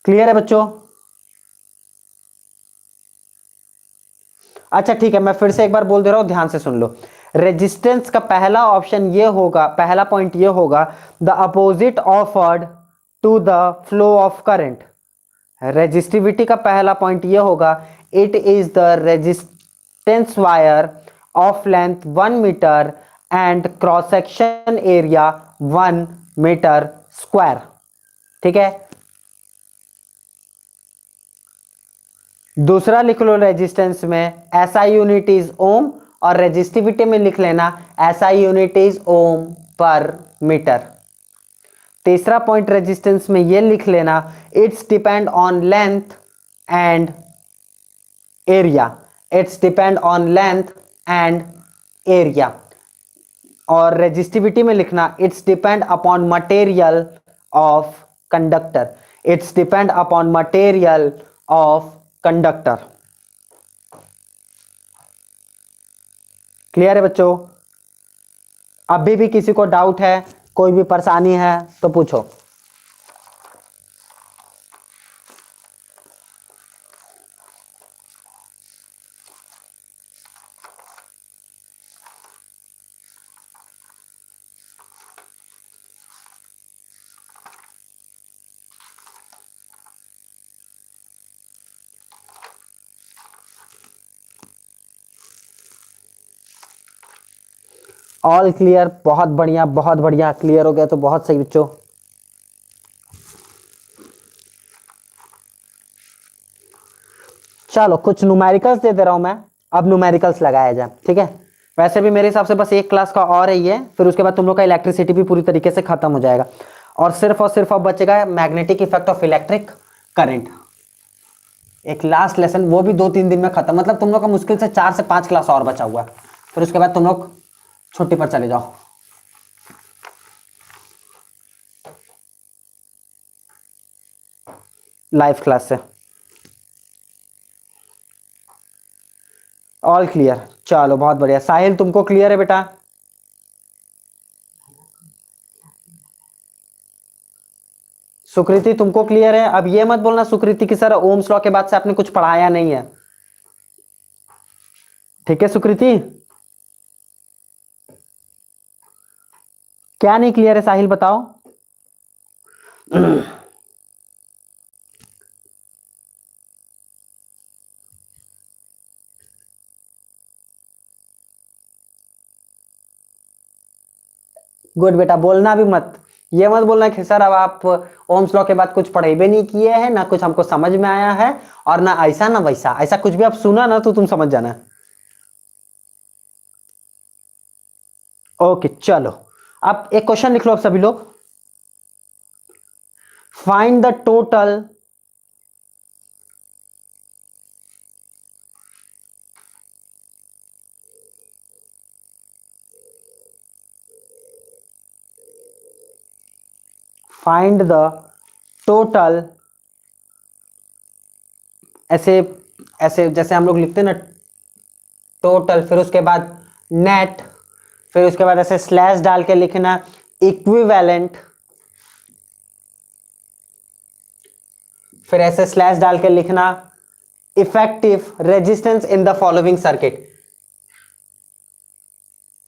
[SPEAKER 1] क्लियर है बच्चों? अच्छा ठीक है, मैं फिर से एक बार बोल दे रहा हूं, ध्यान से सुन लो। रेजिस्टेंस का पहला ऑप्शन ये होगा, पहला पॉइंट ये होगा, the opposite offered to the flow of current. Resistivity का पहला पॉइंट ये होगा, it is the resistance wire of length 1 metre and cross section area 1 metre square. ठीक है, दूसरा लिख लो रेजिस्टेंस में SI यूनिट इज ओम, और रेजिस्टिविटी में लिख लेना SI यूनिट इज ओम पर मीटर। तीसरा पॉइंट रेजिस्टेंस में ये लिख लेना it's depend on length and area. It's depend on length and area. और रेजिस्टिविटी में लिखना it's depend upon material of conductor. It's depend upon material of conductor. Clear है बच्चों? अभी भी किसी को डाउट है, कोई भी परेशानी है तो पूछो। ऑल क्लियर, बहुत बढ़िया बहुत बढ़िया, क्लियर हो गया तो बहुत सही बच्चों। चलो कुछ न्यूमेरिकल्स दे दे रहा हूं मैं, अब न्यूमेरिकल्स लगाया जाए। ठीक है, वैसे भी मेरे हिसाब से बस एक क्लास का और है ये, फिर उसके बाद तुम लोग का इलेक्ट्रिसिटी भी पूरी तरीके से खत्म हो जाएगा, और सिर्फ अब बचेगा magnetic effect of electric current. एक लास्ट लेसन, वो भी 2-3 दिन में खत्म, मतलब तुम लोग का मुश्किल से 4 से 5 क्लास और बचा हुआ है, फिर उसके बाद तुम लोग छुट्टी पर चले जाओ। लाइव क्लास से ऑल क्लियर। चलो बहुत बढ़िया। साहिल तुमको क्लियर है बेटा? सुकृति तुमको क्लियर है? अब ये मत बोलना सुकृति की सर ओम्स लॉ के बाद से आपने कुछ पढ़ाया नहीं है। ठीक है सुकृति? क्या नहीं क्लियर है साहिल बताओ? गुड बेटा, बोलना भी मत, ये मत बोलना कि सर अब आप ओम्स लॉ के बाद कुछ पढ़े भी नहीं किए हैं, ना कुछ हमको समझ में आया है, और ना ऐसा ना वैसा, ऐसा कुछ भी आप सुना ना तो तुम समझ जाना। ओके चलो, अब एक क्वेश्चन लिख लो आप सभी लोग। Find the total find the total, ऐसे ऐसे जैसे हम लोग लिखते हैं ना टोटल, फिर उसके बाद नेट, फिर उसके बाद ऐसे स्लैश डाल के लिखना इक्विवेलेंट फिर ऐसे स्लैश डाल के लिखना effective resistance in the following circuit,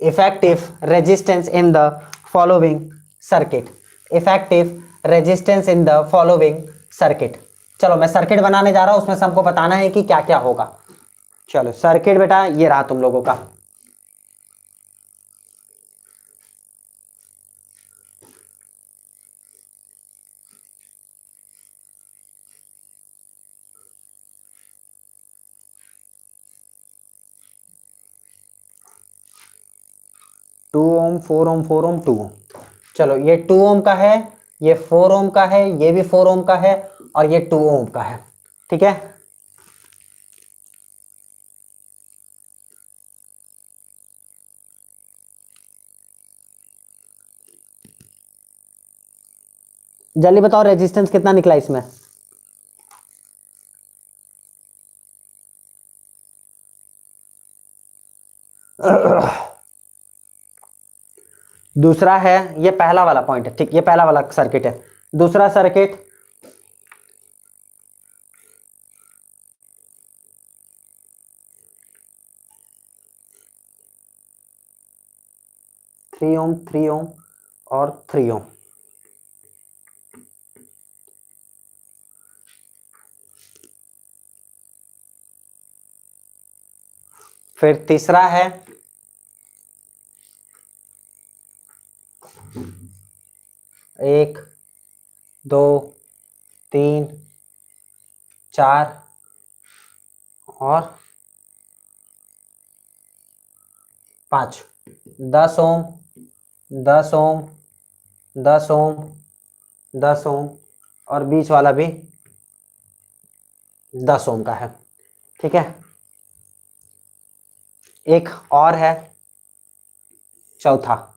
[SPEAKER 1] effective resistance in the following circuit, effective resistance in the following circuit. चलो मैं सर्किट बनाने जा रहा हूं, उसमें से हमको बताना है कि क्या क्या होगा। चलो सर्किट बेटा ये रहा तुम लोगों का। टू ओम, 4 ओम, 4 ओम, 2 ओम। चलो ये 2 ओम का है, ये 4 ओम का है, ये भी 4 ओम का है, और ये 2 ओम का है। ठीक है, जल्दी बताओ रेजिस्टेंस कितना निकला इसमें। दूसरा है, ये पहला वाला पॉइंट है, ठीक, ये पहला वाला सर्किट है। दूसरा सर्किट, थ्री ओम, 3 ओम और 3 ओम। फिर तीसरा है 1, 2, 3, 4 और 5, 10 ओम, 10 ओम, 10 ओम, 10 ओम, और बीच वाला भी 10 ओम का है। ठीक है, एक और है चौथा,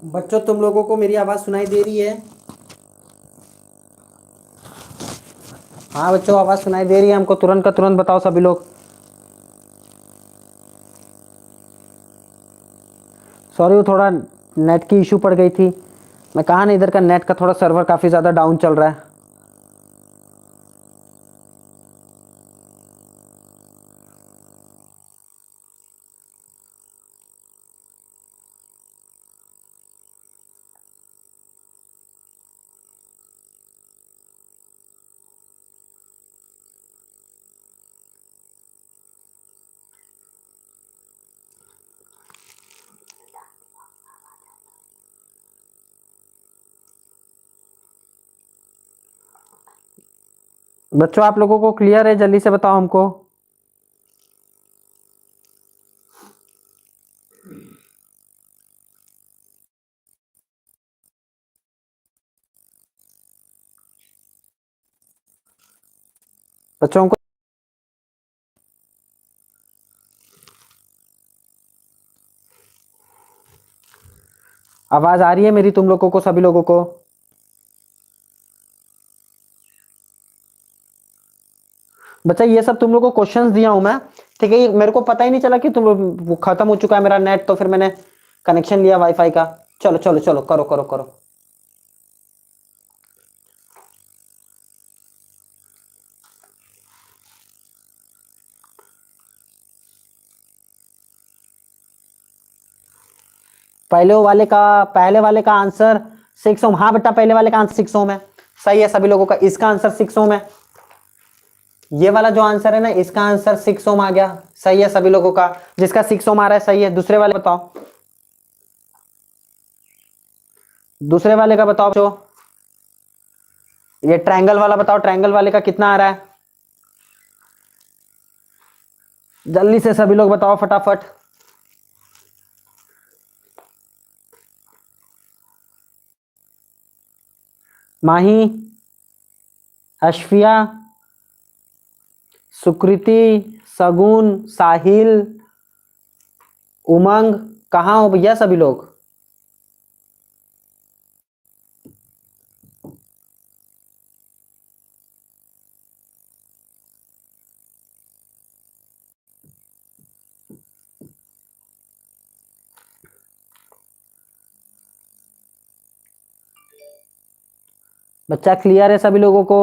[SPEAKER 1] बच्चों तुम लोगों को मेरी आवाज सुनाई दे रही है? हाँ बच्चों आवाज सुनाई दे रही है हमको, तुरंत का तुरंत बताओ सभी लोग। सॉरी वो थोड़ा नेट की इशू पड़ गई थी, मैं कहा ना इधर का नेट का थोड़ा सर्वर काफी ज्यादा डाउन चल रहा है। बच्चों आप लोगों को क्लियर है? जल्दी से बताओ हमको। बच्चों को आवाज आ रही है मेरी तुम लोगों को, सभी लोगों को? बच्चा ये सब तुम लोगों को क्वेश्चंस दिया हूं मैं, ठीक है, ये मेरे को पता ही नहीं चला कि तुम वो खत्म हो चुका है मेरा नेट, तो फिर मैंने कनेक्शन लिया वाईफाई का। चलो चलो चलो करो करो करो। पहले वाले का आंसर 6 ओम। हाँ बेटा पहले वाले का आंसर 6 ओम है, सही है सभी लोगों का। इसका आंसर 6 ओम है, ये वाला जो आंसर है ना इसका आंसर 6 ओम आ गया, सही है सभी लोगों का। जिसका 6 ओम आ रहा है सही है। दूसरे वाले बताओ, दूसरे वाले का बताओ जो ये ट्रायंगल वाला बताओ, ट्रायंगल वाले का कितना आ रहा है? जल्दी से सभी लोग बताओ फटाफट। माही, अशफिया, सुकृति, सगुन, साहिल, उमंग, कहाँ हो भैया सभी लोग? बच्चा क्लियर है सभी लोगों को?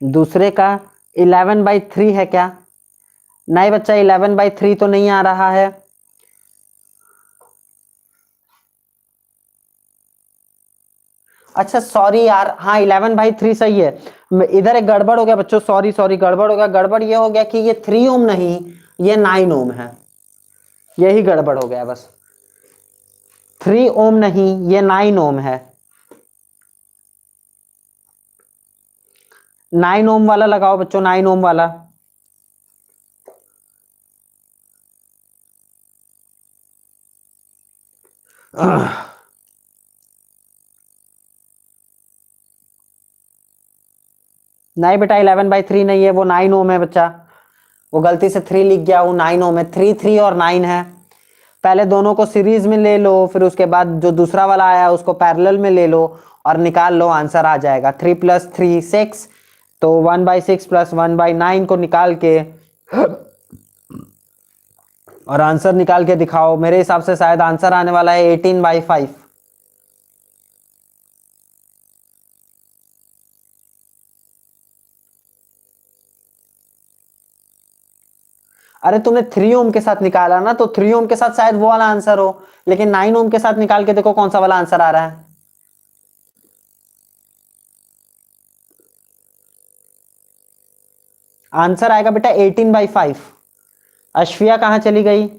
[SPEAKER 1] दूसरे का 11/3 है क्या? नहीं बच्चा, 11/3 तो नहीं आ रहा है। अच्छा सॉरी यार, हाँ 11/3 सही है। इधर एक गड़बड़ हो गया बच्चों, सॉरी सॉरी, गड़बड़ हो गया। गड़बड़ ये हो गया कि ये 3 ओम नहीं, ये 9 ओम है। यही गड़बड़ हो गया बस। 3 ओम नहीं, ये 9 ओम है। 9 ओम वाला लगाओ बच्चों, 9 ओम वाला। नहीं बेटा 11/3 नहीं है, वो 9 ओम है बच्चा। वो गलती से 3 लिख गया, वो 9 ओम है। 3 3 और 9 है। पहले दोनों को सीरीज में ले लो, फिर उसके बाद जो दूसरा वाला आया उसको पैरेलल में ले लो और निकाल लो, आंसर आ जाएगा। 3 + 3 6, तो 1/6 + 1/9 को निकाल के और आंसर निकाल के दिखाओ। मेरे हिसाब से शायद आंसर आने वाला है 18/5। अरे तुमने 3 ओम के साथ निकाला ना, तो 3 ओम के साथ शायद वो वाला आंसर हो, लेकिन 9 ओम के साथ निकाल के देखो कौन सा वाला आंसर आ रहा है। आंसर आएगा बेटा 18/5। अश्विया कहां चली गई?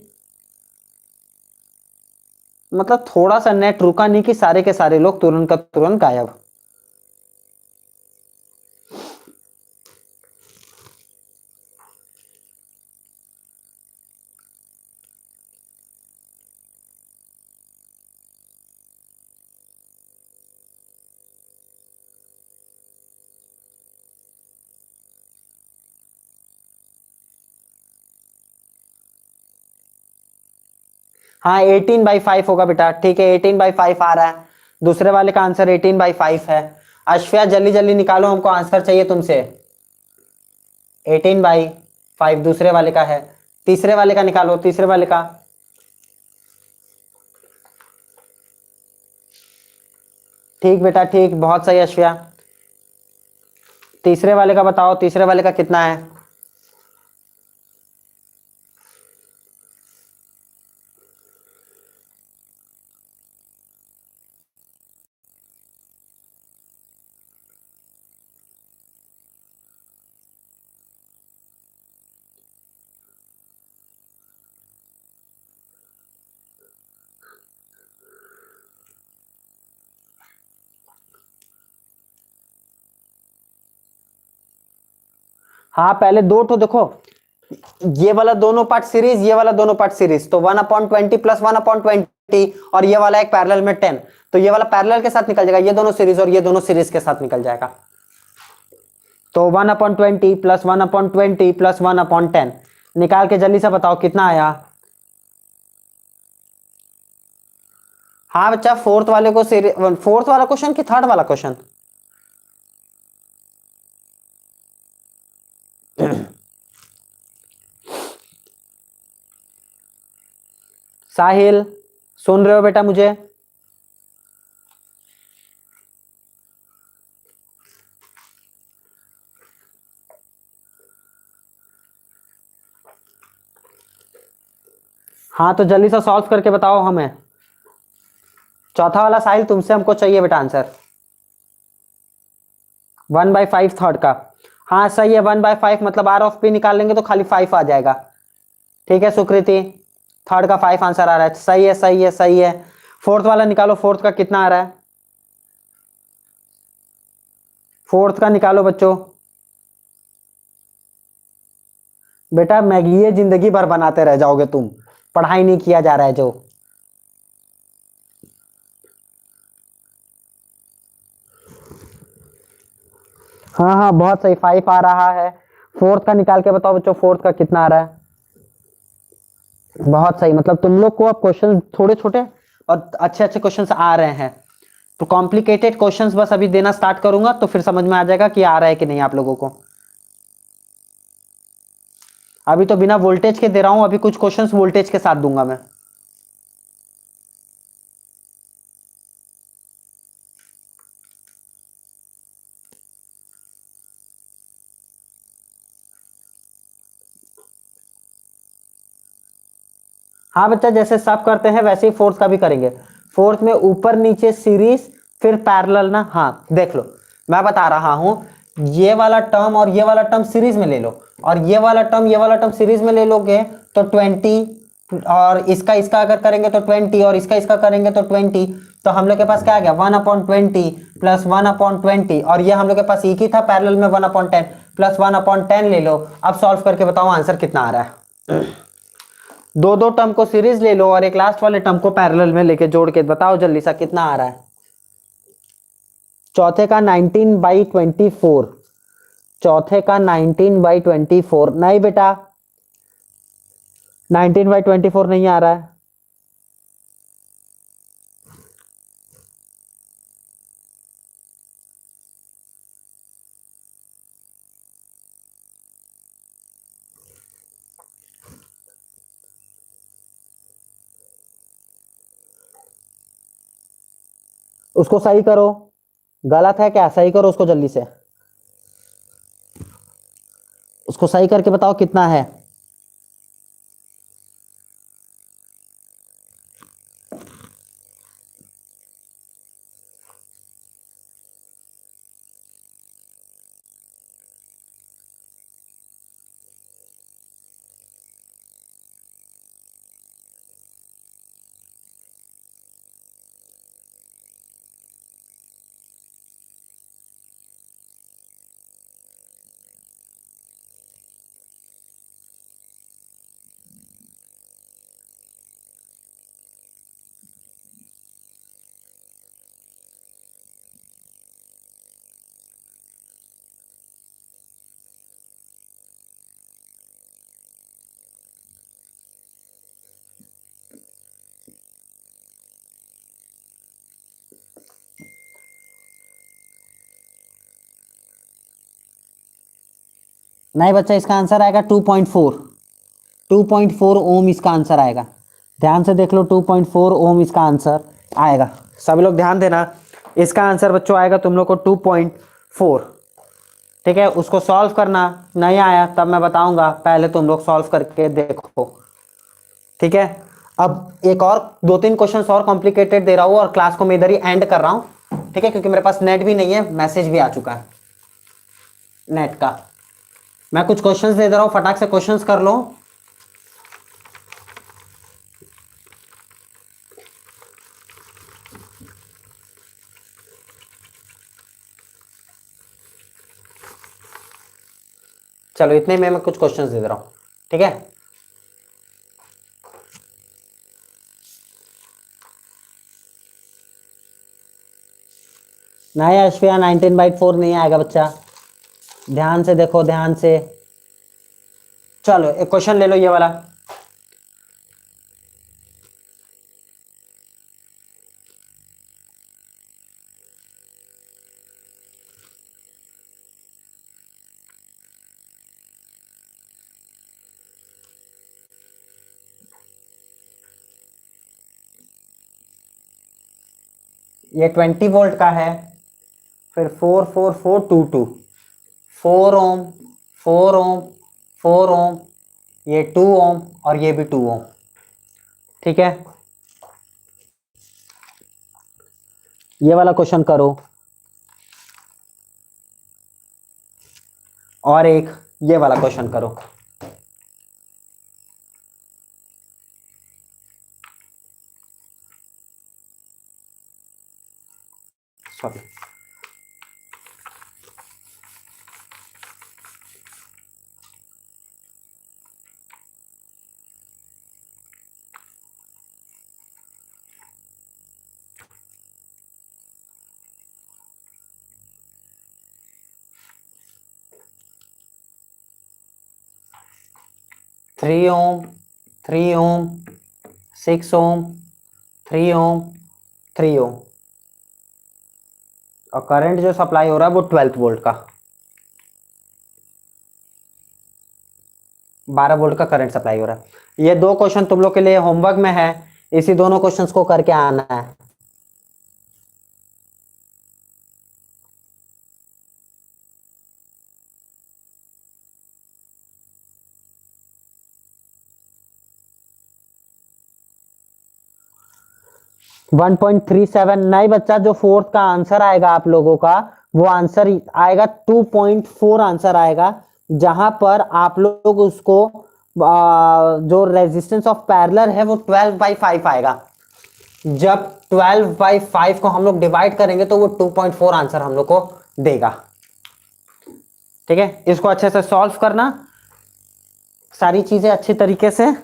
[SPEAKER 1] मतलब थोड़ा सा नेट रुका नहीं कि सारे के सारे लोग तुरंत का तुरंत गायब। हाँ 18/5 होगा बेटा, ठीक है 18/5 आ रहा है। दूसरे वाले का आंसर 18/5 है। अश्विया जल्दी जल्दी निकालो, हमको आंसर चाहिए तुमसे। 18/5 दूसरे वाले का है। तीसरे वाले का निकालो, तीसरे वाले का। ठीक बेटा ठीक, बहुत सही अश्विया। तीसरे वाले का बताओ, तीसरे वाले का कितना है? हाँ पहले दो तो देखो, ये वाला दोनों पार्ट सीरीज, ये वाला दोनों पार्ट सीरीज, तो 1/20 + 1/20, और ये वाला एक पैरेलल में 10, तो ये वाला पैरेलल के साथ निकल जाएगा, ये दोनों सीरीज और ये दोनों सीरीज के साथ निकल जाएगा। तो 1/20 + 1/20 + 1/10 निकाल के जल्दी से बताओ कितना आया। हाँ बच्चा, फोर्थ वाले को फोर्थ वाला क्वेश्चन कि थर्ड वाला क्वेश्चन? साहिल सुन रहे हो बेटा मुझे? हाँ तो जल्दी से सॉल्व करके बताओ हमें। चौथा वाला साहिल तुमसे हमको चाहिए बेटा आंसर। 1/5 थर्ड का। हाँ सही है, 1/5 मतलब R(p) निकाल लेंगे तो खाली 5 आ जाएगा। ठीक है सुकृति, थर्ड का 5 आंसर आ रहा है। सही है सही है सही है। फोर्थ वाला निकालो, फोर्थ का कितना आ रहा है? फोर्थ का निकालो बच्चों। बेटा मैगी ये जिंदगी भर बनाते रह जाओगे तुम, पढ़ाई नहीं किया जा रहा है जो। हाँ हाँ बहुत सही, 5 आ रहा है। फोर्थ का निकाल के बताओ बच्चों, फोर्थ का कितना आ रहा है? बहुत सही, मतलब तुम लोग को अब क्वेश्चन थोड़े छोटे और अच्छे अच्छे क्वेश्चंस आ रहे हैं। तो कॉम्प्लिकेटेड क्वेश्चंस बस अभी देना स्टार्ट करूंगा तो फिर समझ में आ जाएगा कि आ रहा है कि नहीं आप लोगों को। अभी तो बिना वोल्टेज के दे रहा हूं, अभी कुछ क्वेश्चंस वोल्टेज के साथ दूंगा मैं। हाँ बच्चा, जैसे सब करते हैं वैसे ही फोर्थ का भी करेंगे। फोर्थ में ऊपर नीचे सीरीज फिर पैरेलल ना। हाँ देख लो, मैं बता रहा हूं, ये वाला टर्म और ये वाला टर्म सीरीज में ले लो, और ये वाला टर्म सीरीज में ले लोगे तो 20, और इसका इसका अगर करेंगे तो 20, और इसका इसका करेंगे तो 20। तो हम लोग के पास क्या आ गया, 1/20 प्लस 1/20, और ये हम लोग के पास एक ही था पैरेलल में 1/10 प्लस 1/10 ले लो। अब सॉल्व करके बताओ आंसर कितना आ रहा है। दो दो टर्म को सीरीज ले लो और एक लास्ट वाले टर्म को पैरेलल में लेके जोड़ के बताओ जल्दी सा कितना आ रहा है। चौथे का 19/24, चौथे का 19/24 नहीं बेटा, 19/24 नहीं आ रहा है। उसको सही करो, गलत है क्या? सही करो उसको जल्दी से, उसको सही करके बताओ कितना है। नहीं बच्चा, इसका आंसर आएगा 2.4, 2.4 ओम इसका आंसर आएगा। ध्यान से देख लो, 2.4 ओम इसका आंसर आएगा। सभी लोग ध्यान देना, इसका आंसर बच्चों आएगा तुम लोग को 2.4। ठीक है, उसको सॉल्व करना, नहीं आया तब मैं बताऊंगा, पहले तुम लोग सॉल्व करके देखो। ठीक है, अब एक और 2-3 क्वेश्चन और कॉम्प्लिकेटेड दे रहा हूं और क्लास को मैं इधर ही एंड कर रहा हूं। ठीक है, क्योंकि मेरे पास नेट भी नहीं है, मैसेज भी आ चुका है नेट का। मैं कुछ क्वेश्चंस दे रहा हूं, फटाक से क्वेश्चंस कर लो। चलो इतने में मैं कुछ क्वेश्चंस दे रहा हूं। ठीक है, नहीं अश्विया, 19/4 नहीं आएगा बच्चा, ध्यान से देखो ध्यान से। चलो एक क्वेश्चन ले लो ये वाला। ये 20 वोल्ट का है, फिर 44422, 4 ओम, 4 ओम, 4 ओम, ये 2 ओम और ये भी 2 ओम। ठीक है, ये वाला क्वेश्चन करो, और एक ये वाला क्वेश्चन करो। सॉरी, 3 ओम, 3 ओम, 6 ओम, 3 ओम, 3 ओम, और करंट जो सप्लाई हो रहा है वो 12 वोल्ट का, 12 वोल्ट का करंट सप्लाई हो रहा है। ये 2 क्वेश्चन तुम लोग के लिए होमवर्क में है, इसी दोनों क्वेश्चंस को करके आना है। 1.37 नहीं बच्चा, जो फोर्थ का आंसर आएगा आप लोगों का वो आंसर आएगा 2.4 आंसर आएगा, जहां पर आप लोग उसको जो रेजिस्टेंस ऑफ पैरेलल है वो 12/5 आएगा। जब 12/5 को हम लोग डिवाइड करेंगे तो वो 2.4 आंसर हम लोग को देगा। ठीक है, इसको अच्छे से सॉल्व करना, सारी चीजें अच्छी तरीके से।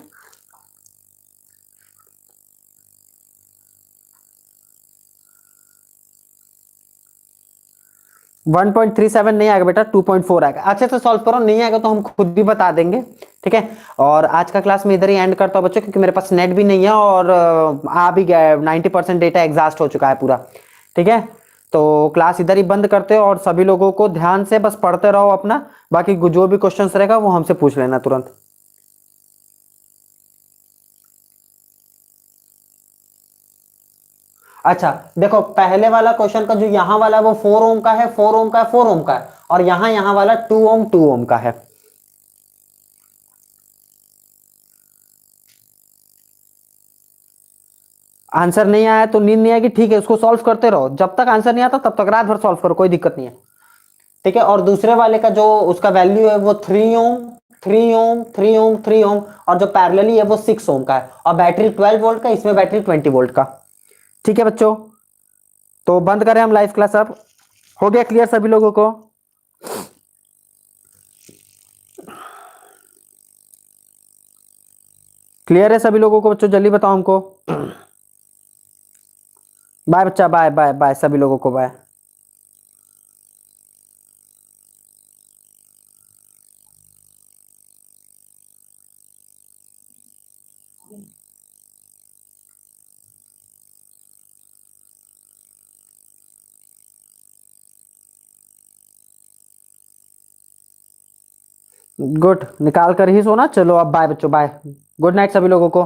[SPEAKER 1] 1.37 नहीं आएगा बेटा, 2.4 आएगा। अच्छे से सॉल्व करो, नहीं आएगा तो हम खुद भी बता देंगे। ठीक है, और आज का क्लास में इधर ही एंड करता हूं बच्चों, क्योंकि मेरे पास नेट भी नहीं है और आ भी गया है, 90% डेटा एग्जॉस्ट हो चुका है पूरा। ठीक है, तो क्लास इधर ही बंद करते हो और सभी लोगों को ध्यान से बस पढ़ते रहो अपना, बाकी जो भी क्वेश्चन रहेगा वो हमसे पूछ लेना तुरंत। अच्छा देखो, पहले वाला क्वेश्चन का जो यहाँ वाला वो 4 ओम का है, 4 ओम का है, 4 ओम का है, और यहाँ वाला 2 ओम 2 ओम का है। आंसर नहीं आया तो नींद नहीं आएगी, ठीक है, उसको सॉल्व करते रहो, जब तक आंसर नहीं आता तब तक रात भर सॉल्व करो, कोई दिक्कत नहीं है। ठीक है, और दूसरे वाले का जो उसका वैल्यू है वो 3 ओम, 3 ओम, 3 ओम, 3 ओम, और जो पैरेलली है वो 6 ओम का है, और बैटरी 12 वोल्ट का, इसमें बैटरी 20 वोल्ट का। ठीक है बच्चों, तो बंद करें हम लाइव क्लास अब। हो गया क्लियर सभी लोगों को? क्लियर है सभी लोगों को बच्चों? जल्दी बताओ हमको। बाय बच्चा, बाय बाय बाय सभी लोगों को, बाय। गुड, निकाल कर ही सोना। चलो अब बाय बच्चों, बाय, गुड नाइट सभी लोगों को।